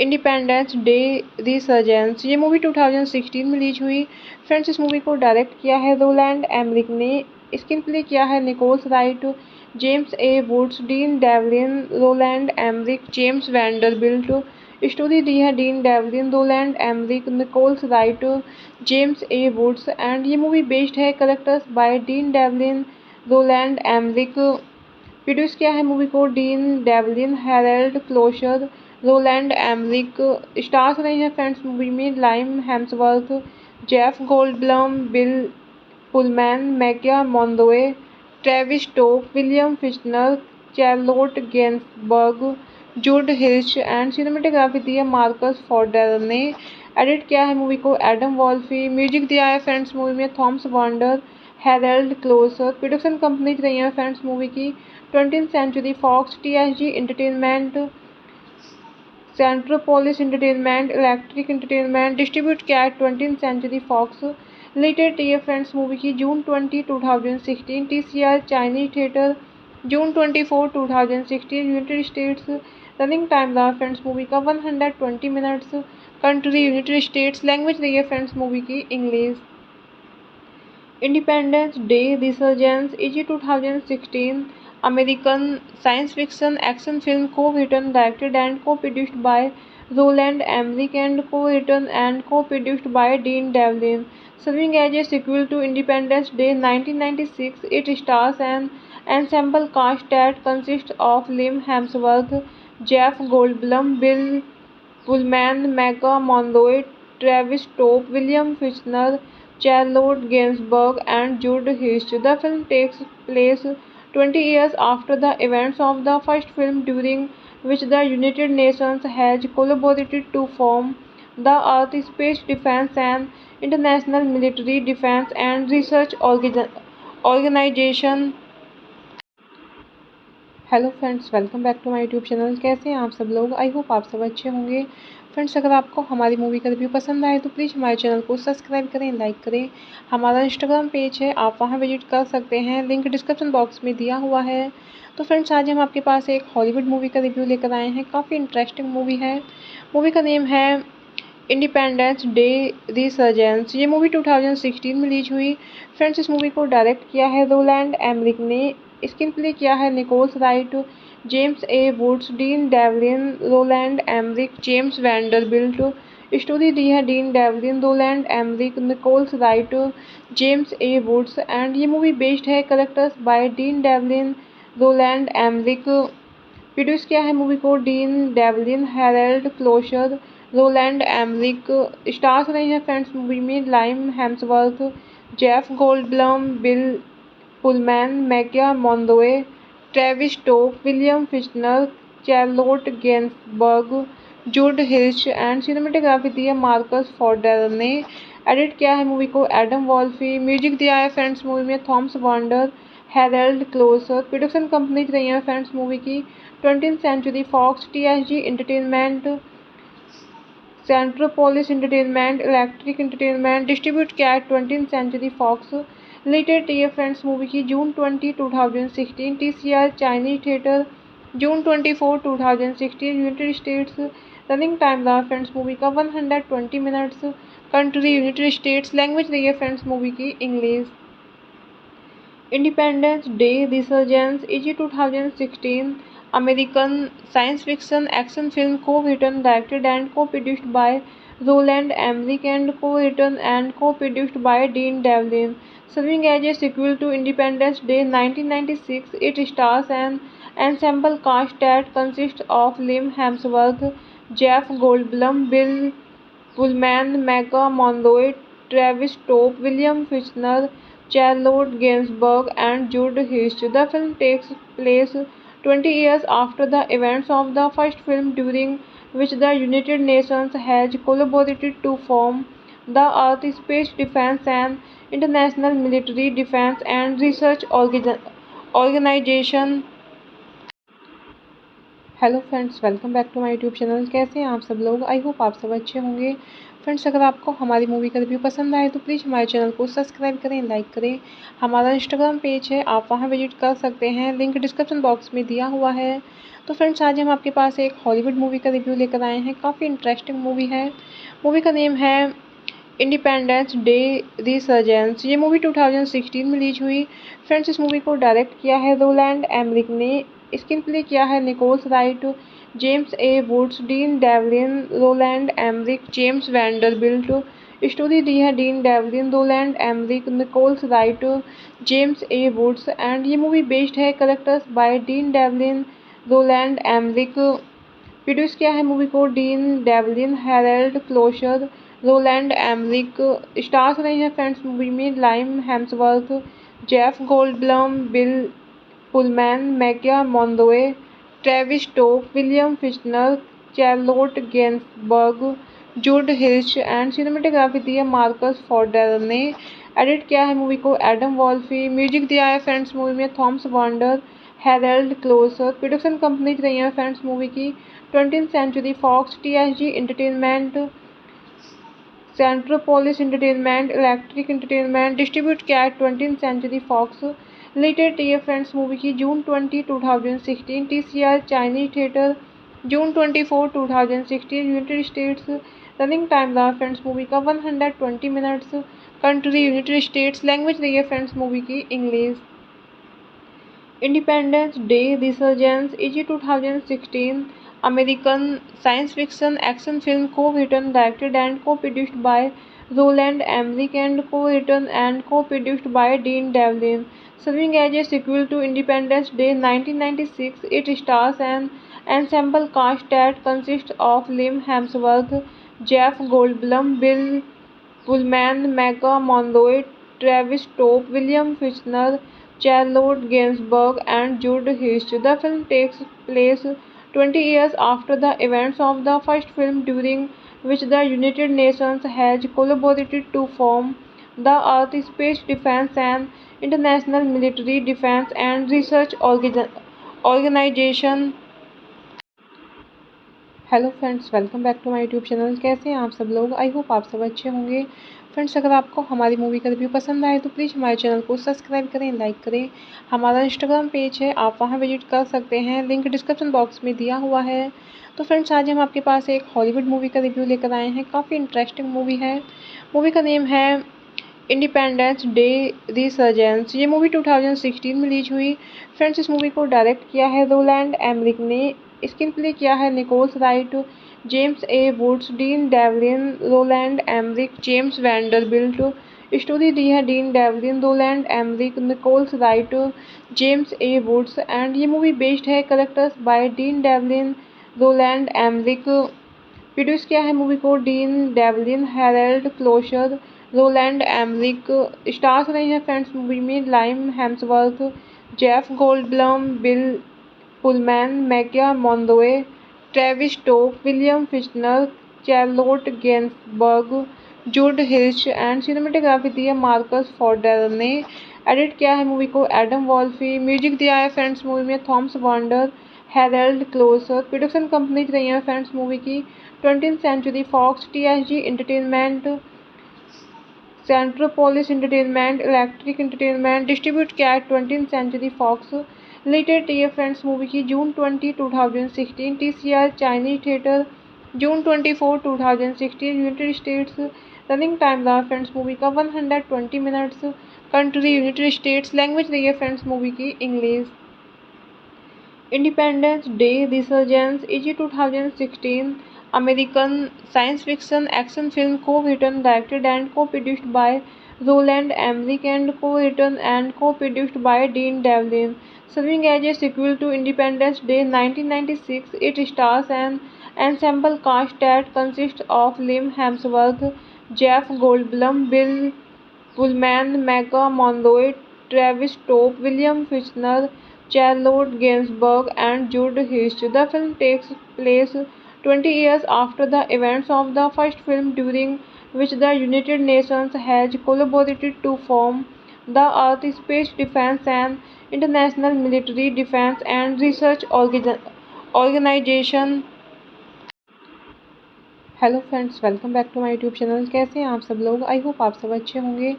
इंडिपेंडेंस डे रिसर्जेंस। ये मूवी 2016 में रिलीज हुई। फ्रेंड्स, इस मूवी को डायरेक्ट किया है रोलैंड एमरिक ने। स्क्रीन प्ले किया है Nichols Wright, James A Woods, Dean Devlin, Roland Emmerich, James Vanderbilt. Story दी है Dean Devlin, Roland Emmerich, Nichols Wright, James A Woods and ये मूवी बेस्ड है characters by Dean Devlin, Roland Emmerich. Produce किया है movie को Dean Devlin, Harold Kloser, Roland Emmerich. Stars रहे हैं friends movie में Liam Hemsworth, Jeff Goldblum, Bill Pullman, Maika Monroe, Travis Tope, William Fichtner, Charlotte Gainsbourg, जूड हिर्श and cinematography दी है Marcus fodder ने। Edit किया है मूवी को एडम वॉल्फी। म्यूजिक दिया है फ्रेंड्स मूवी में Thomas Wander, Harold Kloser. Production companies रही हैं फ्रेंड्स मूवी की 20th century Fox, TSG entertainment, Centropolis entertainment, electric entertainment. Distribute किया है 20th सेंचुरी फॉक्स। रिलेटेड है फ्रेंड्स मूवी की June 20, 2016 TCR Chinese theatre. June 24, 2016 United States. Running time रहा friends movie का 120 minutes. Country United States. Language रही है friends movie की English. Independence Day resurgence easy 2016 American science fiction action film co-written, directed and co-produced by Roland Emmerich and co-written and co-produced by Dean Devlin. Serving as a sequel to Independence Day 1996, it stars an ensemble cast that consists of Liam Hemsworth, Jeff Goldblum, Bill Pullman, Mega Monroe, Travis Topp, William Fichtner, Charlotte Gainsbourg, and Jude Hirsch. The film takes place 20 years after the events of the first film, during which the United Nations has collaborated to form the Earth Space Defense and International Military Defense and Research Organization। Hello friends, welcome back to my YouTube channel. कैसे हैं आप सब लोग? I hope आप सब अच्छे होंगे। Friends, अगर आपको हमारी मूवी का रिव्यू पसंद आए तो प्लीज़ हमारे चैनल को सब्सक्राइब करें, लाइक करें। हमारा इंस्टाग्राम पेज है, आप वहां विजिट कर सकते हैं, लिंक डिस्क्रिप्शन बॉक्स में दिया हुआ है। तो फ्रेंड्स, आज हम आपके पास एक हॉलीवुड मूवी का रिव्यू लेकर आए हैं। काफ़ी इंटरेस्टिंग मूवी है। मूवी का नेम है इंडिपेंडेंस डे रिसर्जेंस। ये मूवी 2016 में रिलीज हुई। फ्रेंड्स, इस मूवी को डायरेक्ट किया है रोलैंड एमरिक ने। स्क्रीन प्ले किया है Nichols Wright, James A Woods, Dean Devlin, Roland Emmerich, James Vanderbilt. Story दी है Dean Devlin, Roland Emmerich, Nichols Wright, James A Woods and ये मूवी बेस्ड है characters by Dean Devlin, Roland Emmerich. Produce किया है movie को Dean Devlin, Harold Kloser, Roland Emmerich. Stars रहे हैं friends movie में Liam Hemsworth, Jeff Goldblum, Bill Pullman, Maika Monroe, Travis Tope, William Fichtner, Charlotte Gainsbourg, जूड हिर्श and cinematography दी है Marcus fodder ने। Edit किया है मूवी को एडम वॉल्फी। म्यूजिक दिया है फ्रेंड्स मूवी में Thomas Wander, Harold Kloser. Production companies रही हैं फ्रेंड्स मूवी की 20th century Fox, TSG entertainment, Centropolis entertainment, electric entertainment. Distribute किया है 20th सेंचुरी फॉक्स। रिलेटेड ये फ्रेंड्स मूवी की June 20 2016 TCR Chinese theatre, June 24 2016 United States. Running time रहा friends movie का 120 minutes. Country United States. Language रही है friends movie की English. Independence Day resurgence easy 2016 American science fiction action film co-written, directed and co-produced by Roland Emmerich and co-written and co-produced by Dean Devlin. Serving as a sequel to Independence Day 1996, it stars an ensemble cast that consists of Liam Hemsworth, Jeff Goldblum, Bill Pullman, Mega Monroe, Travis Topp, William Fichtner, Charlotte Gainsbourg, and Jude Hirsch. The film takes place 20 years after the events of the first film, during which the United Nations has collaborated to form the Earth Space Defense and International Military Defense and Research Organization। Hello friends, welcome back to my YouTube channel. कैसे हैं आप सब लोग? I hope आप सब अच्छे होंगे। Friends, अगर आपको हमारी मूवी का रिव्यू पसंद आए तो प्लीज़ हमारे चैनल को सब्सक्राइब करें, लाइक करें। हमारा इंस्टाग्राम पेज है, आप वहां विजिट कर सकते हैं, लिंक डिस्क्रिप्शन बॉक्स में दिया हुआ है। तो फ्रेंड्स, आज हम आपके पास एक हॉलीवुड मूवी का रिव्यू लेकर आए हैं। काफ़ी इंटरेस्टिंग मूवी है। मूवी का नेम है इंडिपेंडेंस डे रिसर्जेंस। ये मूवी 2016 में रिलीज हुई। फ्रेंड्स, इस मूवी को डायरेक्ट किया है रोलैंड एमरिक ने। स्क्रीन प्ले किया है Nichols Wright, James A Woods, Dean Devlin, Roland Emmerich, James Vanderbilt. Story दी है Dean Devlin, Roland Emmerich, Nichols Wright, James A Woods. And ये मूवी बेस्ड है characters by Dean Devlin, Roland Emmerich. Produce किया है movie को Dean Devlin, Harold Kloser, Roland Emmerich. Stars रहे हैं friends movie में Liam Hemsworth, Jeff Goldblum, Bill Pullman, Maika Monroe, Travis Tope, William Fichtner, Charlotte Gainsbourg, जूड हिर्श। And cinematography दी है Marcus fodder ने। Edit किया है मूवी को एडम वॉल्फी। म्यूजिक दिया है फ्रेंड्स मूवी में Thomas Wander, Harold Kloser. Production companies रही हैं फ्रेंड्स मूवी की 20th century Fox, TSG entertainment, Centropolis entertainment, electric entertainment. Distribute किया है 20th सेंचुरी फॉक्स। रिलेटेड ये फ्रेंड्स मूवी की June 20 2016 TCR Chinese theatre, June 24 2016 United States. Running time रहा friends movie का 120 minutes. Country United States. Language रही है friends movie की English. Independence Day resurgence easy 2016 American science fiction action film co-written, directed and co-produced by Roland Emmerich and co-written and co-produced by Dean Devlin. Serving as a sequel to Independence Day 1996, it stars an ensemble cast that consists of Liam Hemsworth, Jeff Goldblum, Bill Pullman, Mega Monroe, Travis Topp, William Fichtner, Charlotte Gainsbourg, and Jude Hirsch. The film takes place 20 years after the events of the first film, during which the United Nations has collaborated to form the Earth Space Defense and International Military Defense and Research Organization। Hello friends, welcome back to my YouTube channel. कैसे हैं आप सब लोग? I hope आप सब अच्छे होंगे। Friends, अगर आपको हमारी मूवी का रिव्यू पसंद आए तो प्लीज़ हमारे चैनल को सब्सक्राइब करें, लाइक करें। हमारा इंस्टाग्राम पेज है, आप वहां विजिट कर सकते हैं, लिंक डिस्क्रिप्शन बॉक्स में दिया हुआ है। तो फ्रेंड्स, आज हम आपके पास एक हॉलीवुड मूवी का रिव्यू लेकर आए हैं। काफ़ी इंटरेस्टिंग मूवी है। मूवी का नेम है इंडिपेंडेंस डे रिसर्जेंस। ये मूवी 2016 में रिलीज हुई। फ्रेंड्स, इस मूवी को डायरेक्ट किया है रोलैंड एमरिक ने। स्क्रीन प्ले किया है Nichols Wright, James A Woods, Dean Devlin, Roland Emmerich, James Vanderbilt. Story दी है Dean Devlin, Roland Emmerich, Nichols Wright, James A Woods. And ये मूवी बेस्ड है characters by Dean Devlin, Roland Emmerich. Produce किया है movie को Dean Devlin, Harold Kloser, Roland Emmerich. Stars रहे हैं friends movie में Liam Hemsworth, Jeff Goldblum, Bill Pullman, Maika Monroe, Travis Tope, William Fichtner, Charlotte Gainsbourg, जूड हिर्श। And cinematography दी है Marcus fodder ने। Edit किया है मूवी को एडम वॉल्फी। म्यूजिक दिया है फ्रेंड्स मूवी में Thomas Wander, Harold Kloser. Production companies रही हैं फ्रेंड्स मूवी की 20th century Fox, TSG entertainment, Centropolis entertainment, electric entertainment, distribute किया है 20th सेंचुरी फॉक्स। रिलेटेड ये फ्रेंड्स मूवी की June 20, 2016। TCR Chinese theatre June 24, 2016 United States. Running time रहा friends movie का 120 minutes. Country United States. Language रही है friends movie की English. Independence Day resurgence easy 2016 American science fiction action film co-written, directed and co-produced by Roland Emmerich and co-written and co-produced by Dean Devlin. Serving as a sequel to Independence Day 1996, it stars an ensemble cast that consists of Liam Hemsworth, Jeff Goldblum, Bill Pullman, Mega Monroe, Travis Topp, William Fichtner, Charlotte Gainsbourg, and Jude Hirsch. The film takes place 20 years after the events of the first film, during which the United Nations has collaborated to form the Earth Space Defense and International Military Defense and Research Organization। Hello friends, welcome back to my YouTube channel. कैसे हैं आप सब लोग? I hope आप सब अच्छे होंगे।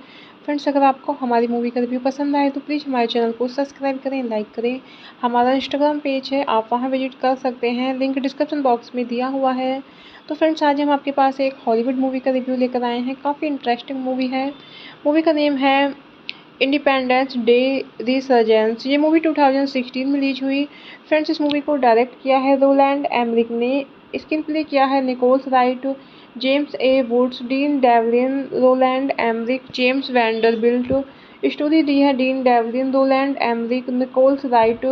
Friends, अगर आपको हमारी मूवी का रिव्यू पसंद आए तो प्लीज़ हमारे चैनल को सब्सक्राइब करें, लाइक करें। हमारा इंस्टाग्राम पेज है, आप वहां विजिट कर सकते हैं, लिंक डिस्क्रिप्शन बॉक्स में दिया हुआ है। तो फ्रेंड्स, आज हम आपके पास एक हॉलीवुड मूवी का रिव्यू लेकर आए हैं। काफ़ी इंटरेस्टिंग मूवी है। मूवी का नेम है इंडिपेंडेंस डे रिसर्जेंस। ये मूवी 2016 में रिलीज हुई। फ्रेंड्स, इस मूवी को डायरेक्ट किया है रोलैंड एमरिक ने। स्क्रीन प्ले किया है Nichols Wright, James A Woods, Dean Devlin, Roland Emmerich, James Vanderbilt. Story दी है Dean Devlin, Roland Emmerich, Nichols Wright,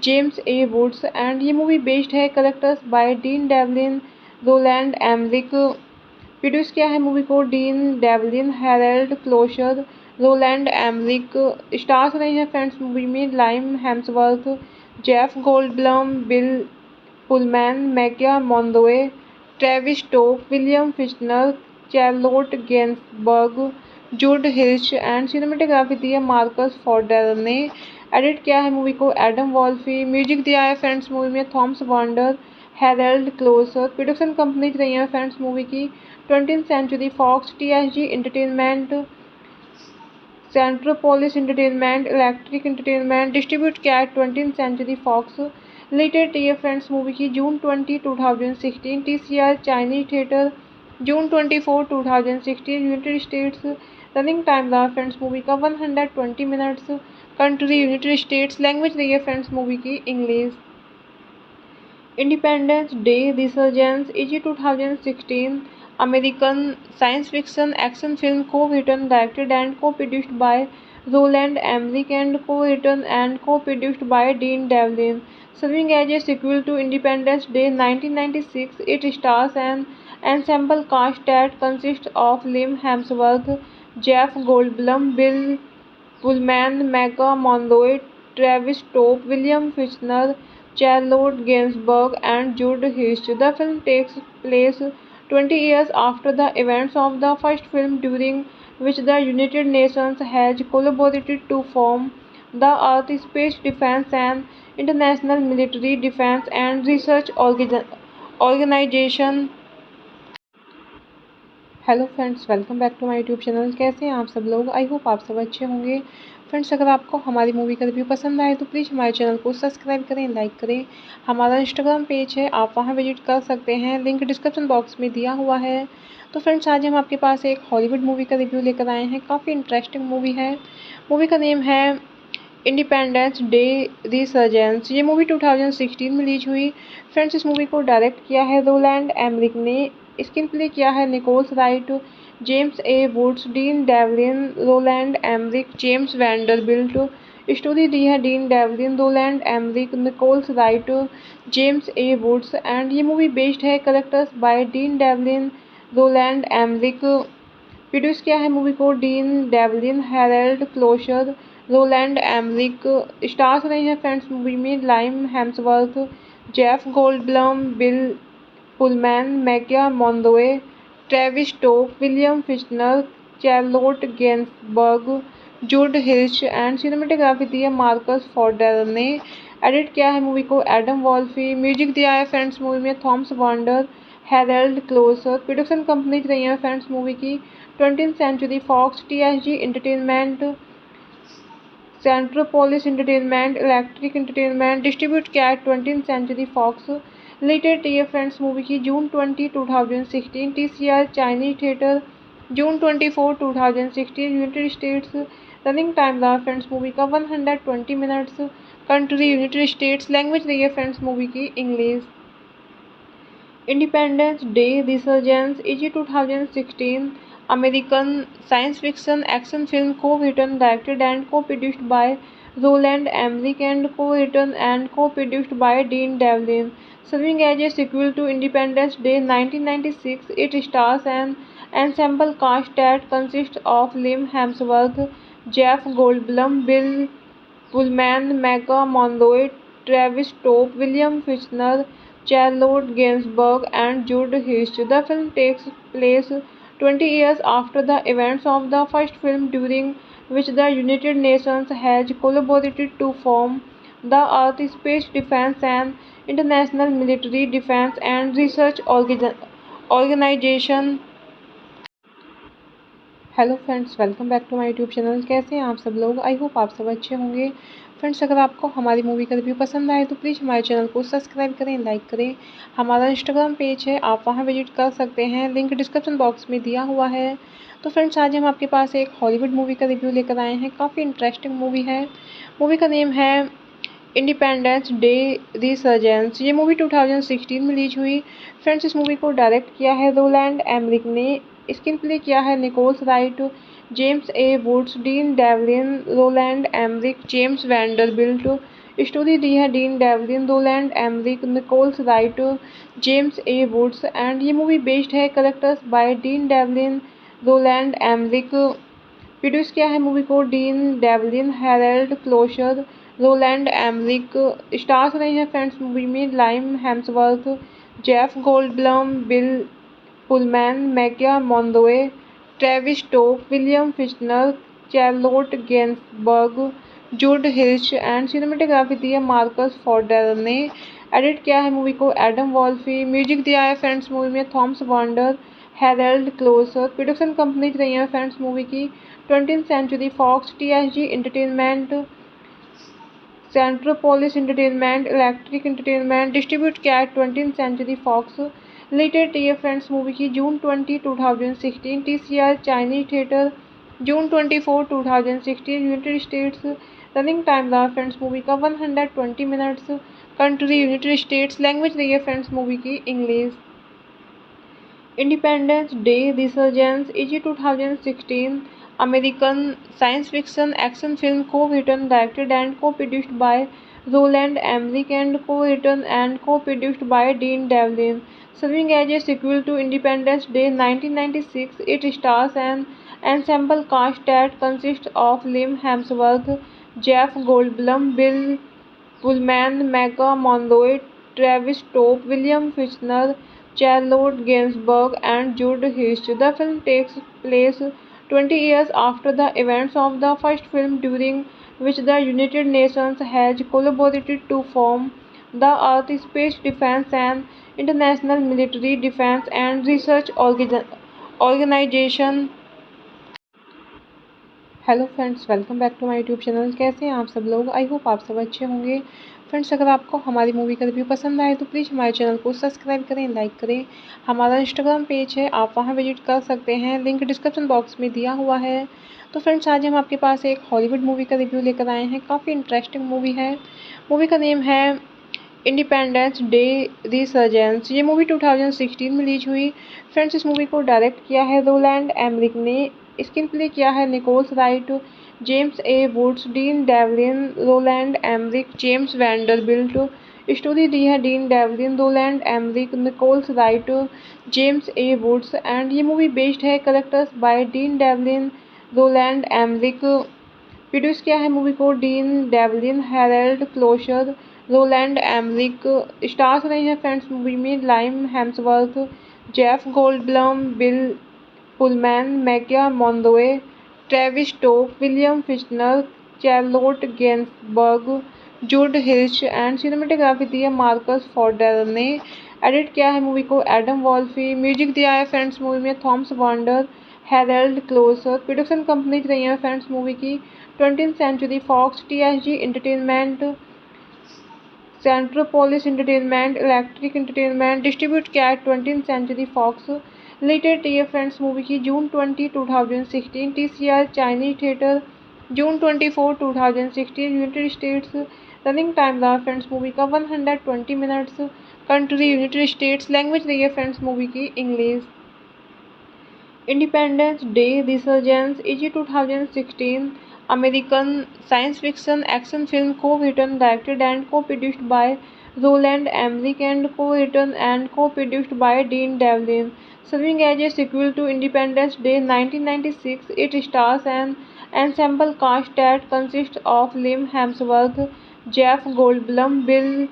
James A Woods. And ये मूवी बेस्ड है characters by Dean Devlin, Roland Emmerich. Produce किया है movie को Dean Devlin, Harold Kloser, Roland Emmerich. Stars रहे हैं friends movie में Liam Hemsworth, Jeff Goldblum, Bill Pullman, Maika Monroe, Travis Tope, William Fichtner, Charlotte Gainsbourg, जूड हिर्श। And cinematography दी है Marcus fodder ने। Edit किया है मूवी को एडम वॉल्फी। म्यूजिक दिया है फ्रेंड्स मूवी में Thomas Wander, Harold Kloser. Production companies रही हैं फ्रेंड्स मूवी की 20th century Fox, TSG entertainment, Centropolis entertainment, electric entertainment. Distribute किया है 20th सेंचुरी फॉक्स। रिलेटेड ये फ्रेंड्स मूवी की June 20, 2016। TCR Chinese theatre June 24, 2016 United States. Running time रहा friends movie का 120 minutes. Country United States. Language रही है friends movie की English. Independence Day resurgence easy 2016 American science fiction action film co-written, directed and co-produced by Roland Emmerich and co-written and co-produced by Dean Devlin. Serving as a sequel to Independence Day 1996, it stars an ensemble cast that consists of Liam Hemsworth, Jeff Goldblum, Bill Pullman, Mega Monroe, Travis Topp, William Fichtner, Charlotte Gainsbourg, and Jude Hirsch. The film takes place 20 years after the events of the first film, during which the United Nations has collaborated to form the Earth Space Defense and International Military Defense and Research Organization। Hello friends, welcome back to my YouTube channel. कैसे हैं आप सब लोग? I hope आप सब अच्छे होंगे। Friends, अगर आपको हमारी मूवी का रिव्यू पसंद आए तो प्लीज़ हमारे चैनल को सब्सक्राइब करें, लाइक करें। हमारा इंस्टाग्राम पेज है, आप वहां विजिट कर सकते हैं, लिंक डिस्क्रिप्शन बॉक्स में दिया हुआ है। तो फ्रेंड्स, आज हम आपके पास एक हॉलीवुड मूवी का रिव्यू लेकर आए हैं। काफ़ी इंटरेस्टिंग मूवी है। मूवी का नेम है इंडिपेंडेंस डे रिसर्जेंस। ये मूवी 2016 में रिलीज हुई। फ्रेंड्स, इस मूवी को डायरेक्ट किया है रोलैंड एमरिक ने। स्क्रीन प्ले किया है Nichols Wright, James A Woods, Dean Devlin, Roland Emmerich, James Vanderbilt. Story दी है Dean Devlin, Roland Emmerich, Nichols Wright, James A Woods. And ये मूवी बेस्ड है characters by Dean Devlin, Roland Emmerich. Produce किया है movie को Dean Devlin, Harold Kloser, Roland Emmerich. Stars रहे हैं friends movie में Liam Hemsworth, Jeff Goldblum, Bill Pullman, Maika Monroe, Travis Tope, William Fichtner, Charlotte Gainsbourg, जूड हिर्श। And cinematography दी है Marcus fodder ने। Edit किया है मूवी को एडम वॉल्फी। म्यूजिक दिया है फ्रेंड्स मूवी में Thomas Wander, Harald Kloser. Production companies रही हैं फ्रेंड्स मूवी की 20th century Fox, TSG entertainment, Centropolis entertainment, electric entertainment. Distribute किया है 20th सेंचुरी फॉक्स। रिलेटेड रही है फ्रेंड्स मूवी की June 20, 2016। TCR Chinese theatre June 24, 2016 United States. Running time रहा friends movie का 120 minutes. Country United States. Language रही है friends movie की English. Independence Day resurgence easy 2016 American science fiction action film co-written, directed and co-produced by Roland Emmerich and co-written and co-produced by Dean Devlin. Serving as a sequel to Independence Day 1996, it stars an ensemble cast that consists of Liam Hemsworth, Jeff Goldblum, Bill Pullman, Mega Monroe, Travis Topp, William Fichtner, Charlotte Gainsbourg, and Jude Hirsch. The film takes place 20 years after the events of the first film, during which the United Nations has collaborated to form the Earth Space Defense and International Military Defense and Research Organization। Hello friends, welcome back to my YouTube channel. कैसे हैं आप सब लोग? I hope आप सब अच्छे होंगे। Friends, अगर आपको हमारी मूवी का रिव्यू पसंद आए तो प्लीज़ हमारे चैनल को सब्सक्राइब करें, लाइक करें। हमारा इंस्टाग्राम पेज है, आप वहां विजिट कर सकते हैं, लिंक डिस्क्रिप्शन बॉक्स में दिया हुआ है। तो फ्रेंड्स, आज हम आपके पास एक हॉलीवुड मूवी का रिव्यू लेकर आए हैं। काफ़ी इंटरेस्टिंग मूवी है। मूवी का नेम है इंडिपेंडेंस डे रिसर्जेंस। ये मूवी 2016 में रिलीज हुई। फ्रेंड्स, इस मूवी को डायरेक्ट किया है रोलैंड एमरिक ने। स्क्रीन प्ले किया है Nichols Wright, James A Woods, Dean Devlin, Roland Emmerich, James Vanderbilt. Story दी है Dean Devlin, Roland Emmerich, Nichols Wright, James A Woods. And ये मूवी बेस्ड है characters by Dean Devlin, Roland Emmerich. Produce किया है movie को Dean Devlin, Harald Kloser, Roland Emmerich. Stars रहे हैं friends movie में Liam Hemsworth, Jeff Goldblum, Bill Pullman, Maika Monroe, Travis Tope, William Fichtner, Charlotte Gainsbourg, जूड हिर्श। And cinematography दी है Marcus fodder ने। Edit किया है मूवी को एडम वॉल्फी। म्यूजिक दिया है फ्रेंड्स मूवी में Thomas Wander, Harald Kloser. Production companies रही हैं फ्रेंड्स मूवी की 20th century Fox, TSG entertainment, Centropolis entertainment, electric entertainment. Distribute किया है 20th सेंचुरी फॉक्स। रिलेटेड रही है फ्रेंड्स मूवी की June 20, 2016। TCR Chinese theatre June 24, 2016 United States. Running time रहा friends movie का 120 minutes. Country United States. Language रही है friends movie की English. Independence Day resurgence easy 2016 American science fiction action film co-written, directed and co-produced by Roland Emmerich and co-written and co-produced by Dean Devlin. Serving as a sequel to Independence Day 1996, it stars an ensemble cast that consists of Liam Hemsworth, Jeff Goldblum, Bill Pullman, Mega Monroe, Travis Topp, William Fichtner, Charlotte Gainsbourg, and Jude Hirsch. The film takes place 20 years after the events of the first film, during which the United Nations has collaborated to form the Earth Space Defense and International Military Defense and Research Organization। Hello friends, welcome back to my YouTube channel. कैसे हैं आप सब लोग? I hope आप सब अच्छे होंगे। Friends, अगर आपको हमारी मूवी का रिव्यू पसंद आए तो प्लीज़ हमारे चैनल को सब्सक्राइब करें, लाइक करें। हमारा इंस्टाग्राम पेज है, आप वहां विजिट कर सकते हैं, लिंक डिस्क्रिप्शन बॉक्स में दिया हुआ है। तो फ्रेंड्स, आज हम आपके पास एक हॉलीवुड मूवी का रिव्यू लेकर आए हैं। काफ़ी इंटरेस्टिंग मूवी है। मूवी का नेम है इंडिपेंडेंस डे रिसर्जेंस। ये मूवी 2016 में रिलीज हुई। फ्रेंड्स, इस मूवी को डायरेक्ट किया है रोलैंड एमरिक ने। स्क्रीन प्ले किया है Nichols Wright, James A Woods, Dean Devlin, Roland Emmerich, James Vanderbilt. Story दी है Dean Devlin, Roland Emmerich, Nichols Wright, James A Woods. And ये मूवी बेस्ड है characters by Dean Devlin, Roland Emmerich. Produce किया है movie को Dean Devlin, Harald Kloser, Roland Emmerich. Stars रहे हैं friends movie में Liam Hemsworth, Jeff Goldblum, Bill Pullman, Maika Monroe, Travis Tope, William Fichtner, Charlotte Gainsbourg, जूड हिर्श and cinematography दी है Marcus फॉर्डेर ने। Edit किया है मूवी को एडम वॉल्फी। म्यूजिक दिया है फ्रेंड्स मूवी में Thomas Wander, Harald Kloser. Production companies रही है फ्रेंड्स मूवी की 20th century Fox, TSG entertainment, Centropolis entertainment, electric entertainment. Distribute किया है 20th सेंचुरी फॉक्स। रिलेटेड रही है फ्रेंड्स मूवी की June 20, 2016। TCR Chinese theatre June 24, 2016 United States. Running time रहा friends movie का 120 minutes. Country United States. Language रही है friends movie की English. Independence Day resurgence easy 2016 American science fiction action film co-written, directed and co-produced by Roland Emmerich and co-written and co-produced by Dean Devlin. Serving as a sequel to Independence Day 1996, it stars an ensemble cast that consists of Liam Hemsworth, Jeff Goldblum, Bill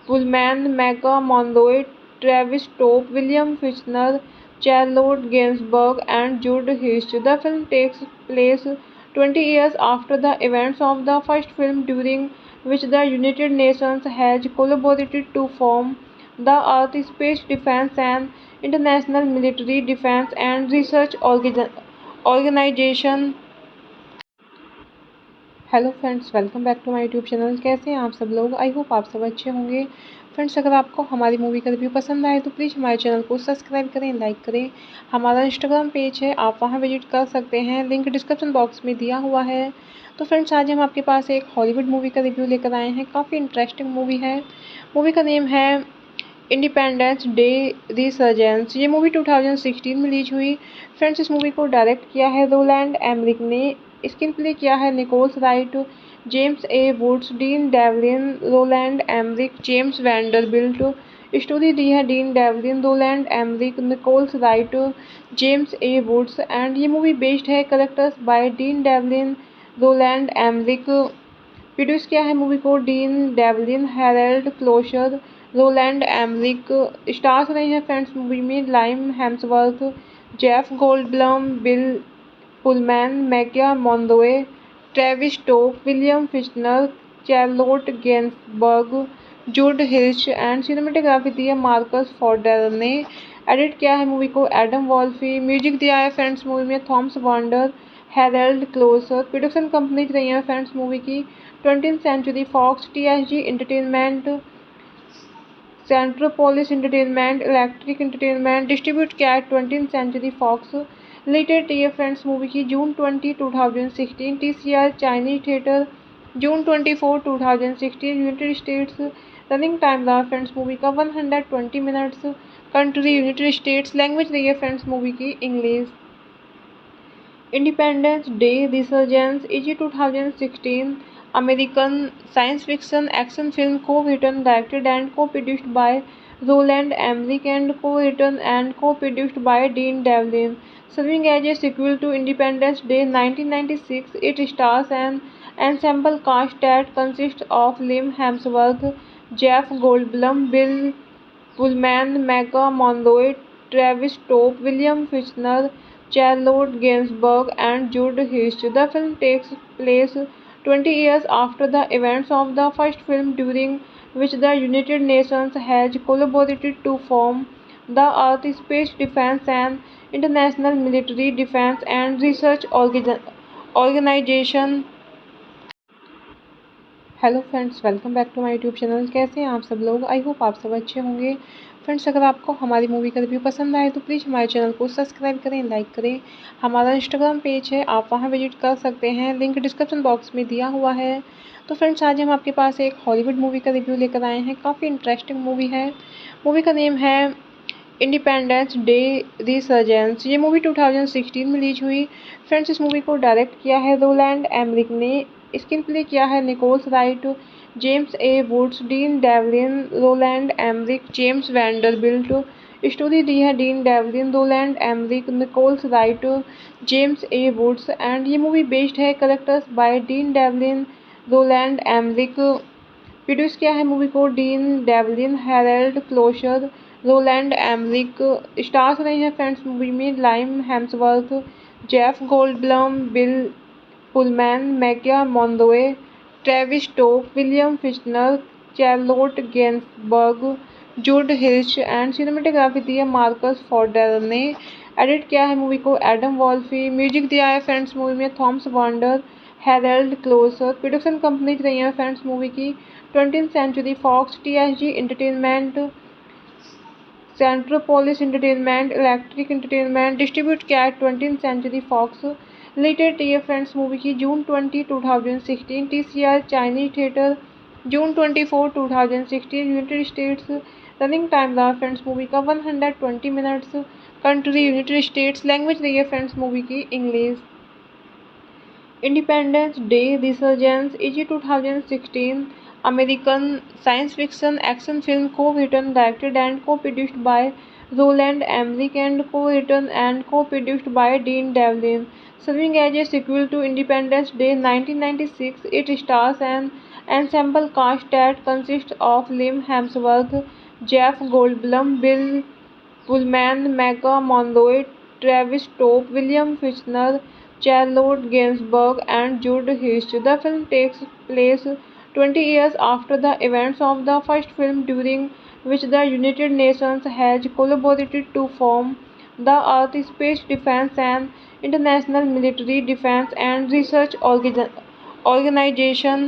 Pullman, Mega Monroe, Travis Topp, William Fichtner, Charlotte Gainsbourg, and Jude Hirsch. The film takes place 20 years after the events of the first film, during which the United Nations has collaborated to form the Earth Space Defense and International Military Defense and Research Organization। Hello friends, welcome back to my YouTube channel. कैसे हैं आप सब लोग? I hope आप सब अच्छे होंगे। Friends, अगर आपको हमारी मूवी का रिव्यू पसंद आए तो प्लीज़ हमारे चैनल को सब्सक्राइब करें, लाइक करें। हमारा इंस्टाग्राम पेज है, आप वहां विजिट कर सकते हैं, लिंक डिस्क्रिप्शन बॉक्स में दिया हुआ है। तो फ्रेंड्स, आज हम आपके पास एक हॉलीवुड मूवी का रिव्यू लेकर आए हैं। काफ़ी इंटरेस्टिंग मूवी है। मूवी का नेम है इंडिपेंडेंस डे रिसर्जेंस। ये मूवी 2016 में रिलीज हुई। फ्रेंड्स, इस मूवी को डायरेक्ट किया है रोलैंड एमरिक ने। स्क्रीन प्ले किया है Nichols Wright, James A Woods, Dean Devlin, Roland Emmerich, James Vanderbilt. Story दी है Dean Devlin, Roland Emmerich, Nichols Wright, James A Woods and ये मूवी बेस्ड है characters by Dean Devlin, Roland Emmerich. Produce किया है movie को Dean Devlin, Harald Kloser, Roland Emmerich. Stars रहे हैं friends movie में Liam Hemsworth, Jeff Goldblum, Bill Pullman, Maika Monroe, Travis Tope, William Fichtner, Charlotte Gainsbourg, जूड हिर्श and cinematography दी है Marcus फॉर्डेर ने। Edit किया है मूवी को एडम वॉल्फी। म्यूजिक दिया है फ्रेंड्स मूवी में Thomas Wander, Harald Kloser. Production companies रही है फ्रेंड्स मूवी की 20th century Fox, TSG entertainment, Centropolis entertainment, electric entertainment. Distribute किया है 20th सेंचुरी फॉक्स। रिलेटेड रही है फ्रेंड्स मूवी की June 20, 2016। TCR Chinese theatre June 24, 2016 United States. Running time रहा friends movie का 120 minutes. Country United States. Language रही है friends movie की English. Independence Day resurgence easy 2016 American science fiction action film co-written, directed and co-produced by Roland Emmerich and co-written and co-produced by Dean Devlin. Serving as a sequel to Independence Day 1996, it stars an ensemble cast that consists of Liam Hemsworth, Jeff Goldblum, Bill Pullman, Mega Monroe, Travis Topp, William Fichtner, Charlotte Gainsbourg, and Jude Hirsch. The film takes place 20 years after the events of the first film, during which the United Nations has collaborated to form the Earth Space Defense and International Military Defense and Research Organization। Hello friends, welcome back to my YouTube channel. कैसे हैं आप सब लोग? I hope आप सब अच्छे होंगे। Friends, अगर आपको हमारी मूवी का रिव्यू पसंद आए तो प्लीज़ हमारे चैनल को सब्सक्राइब करें, लाइक करें। हमारा इंस्टाग्राम पेज है, आप वहां विजिट कर सकते हैं, लिंक डिस्क्रिप्शन बॉक्स में दिया हुआ है। तो फ्रेंड्स, आज हम आपके पास एक हॉलीवुड मूवी का रिव्यू लेकर आए हैं। काफ़ी इंटरेस्टिंग मूवी है। मूवी का नेम है इंडिपेंडेंस डे रिसर्जेंस। ये मूवी 2016 में रिलीज हुई। फ्रेंड्स, इस मूवी को डायरेक्ट किया है रोलैंड एमरिक ने। स्क्रीन प्ले किया है Nichols Wright, James A Woods, Dean Devlin, Roland Emmerich, James Vanderbilt. Story दी है Dean Devlin, Roland Emmerich, Nichols Wright, James A Woods and ये मूवी बेस्ड है characters by Dean Devlin, Roland Emmerich. Produce किया है movie को Dean Devlin, Harald Kloser, Roland Emmerich. Stars रहे हैं friends movie में Liam Hemsworth, Jeff Goldblum, Bill Pullman, Maika Monroe, Travis Topp, William Fichtner, Charlotte Gainsbourg, जुड हिल्च and cinematography दी है Marcus फॉर्डेर ने। Edit किया है मूवी को एडम वॉल्फी। म्यूजिक दिया है फ्रेंड्स मूवी में Thomas Wander, Harald Kloser. Production companies रही है फ्रेंड्स मूवी की 20th century Fox, TSG entertainment, Centropolis entertainment, electric entertainment. Distribute किया है 20th सेंचुरी फॉक्स। रिलेटेड रही है फ्रेंड्स मूवी की June 20, 2016। TCR Chinese theatre June 24, 2016 United States. Running time रहा friends movie का 120 minutes. Country United States. Language रही है friends movie की English. Independence Day resurgence easy 2016 American science fiction action film co-written, directed and co-produced by Roland Emmerich and co-written and co-produced by Dean Devlin. Serving as a sequel to Independence Day 1996, it stars an ensemble cast that consists of Liam Hemsworth, Jeff Goldblum, Bill Pullman, Mega Monroe, Travis Topp, William Fichtner, Charlotte Gainsbourg, and Jude Hirsch. The film takes place 20 years after the events of the first film, during which the United Nations has collaborated to form the Earth Space Defense and International Military Defense and Research Organization।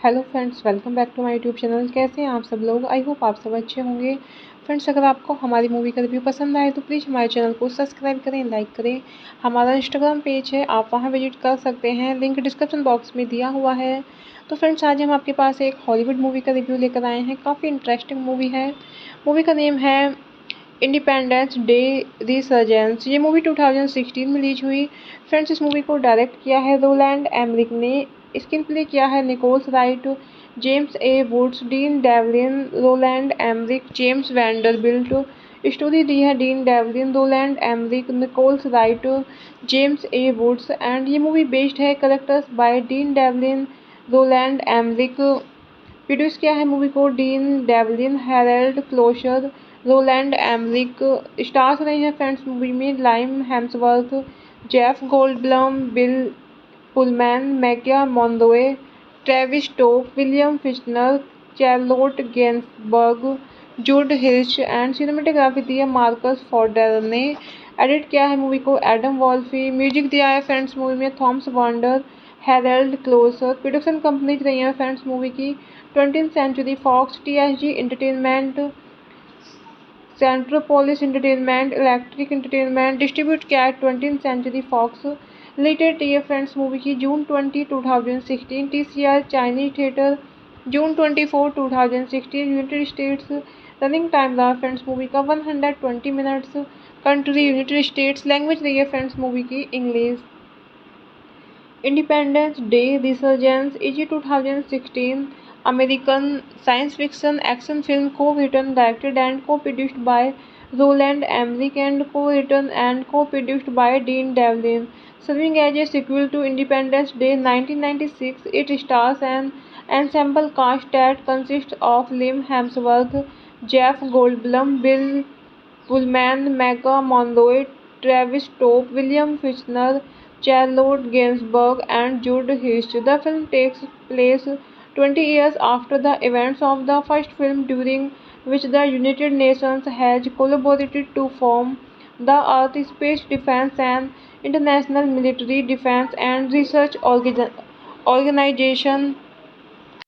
Hello friends, welcome back to my YouTube channel. कैसे हैं आप सब लोग? I hope आप सब अच्छे होंगे। Friends, अगर आपको हमारी मूवी का रिव्यू पसंद आए तो प्लीज़ हमारे चैनल को सब्सक्राइब करें, लाइक करें। हमारा इंस्टाग्राम पेज है, आप वहां विजिट कर सकते हैं, लिंक डिस्क्रिप्शन बॉक्स में दिया हुआ है। तो फ्रेंड्स, आज हम आपके पास एक हॉलीवुड मूवी का रिव्यू लेकर आए हैं। काफ़ी इंटरेस्टिंग मूवी है। मूवी का नेम है इंडिपेंडेंस डे रिसर्जेंस। ये मूवी 2016 में रिलीज हुई। फ्रेंड्स, इस मूवी को डायरेक्ट किया है रोलैंड एमरिक ने। स्क्रीन प्ले किया है Nichols Wright, James A Woods, Dean Devlin, Roland Emmerich, James Vanderbilt. Story दी है Dean Devlin, Roland Emmerich, Nichols Wright, James A Woods and ये मूवी बेस्ड है characters by Dean Devlin, Roland Emmerich. Produce किया है movie को Dean Devlin, Harald Kloser, Roland Emmerich. Stars रहे हैं friends movie में Liam Hemsworth, Jeff Goldblum, Bill Pullman, Maika Monroe, Travis Tope, William Fichtner, Charlotte Gainsbourg, जुड हिल्च and cinematography दी है Marcus फॉर्डेर ने। Edit किया है मूवी को एडम वॉल्फी। म्यूजिक दिया है फ्रेंड्स मूवी में Thomas Wander, Harald Kloser. Production companies रही है फ्रेंड्स मूवी की 20th century Fox, TSG entertainment, Centropolis entertainment, electric entertainment. Distribute किया है 20th सेंचुरी फॉक्स। रिलेटेड रही है फ्रेंड्स मूवी की June 20, 2016। TCR Chinese theatre June 24, 2016 United States. Running time रहा friends movie का 120 minutes. Country United States. Language रही है friends movie की English. Independence Day resurgence easy 2016 American science fiction action film co-written, directed and co-produced by Roland Emmerich and co-written and co-produced by Dean Devlin. Serving as a sequel to Independence Day 1996, it stars an ensemble cast that consists of Liam Hemsworth, Jeff Goldblum, Bill Pullman, Mega Monroe, Travis Topp, William Fichtner, Charlotte Gainsbourg, and Jude Hirsch. The film takes place 20 years after the events of the first film, during which the United Nations has collaborated to form the Earth Space Defense and International Military Defense and Research Organization।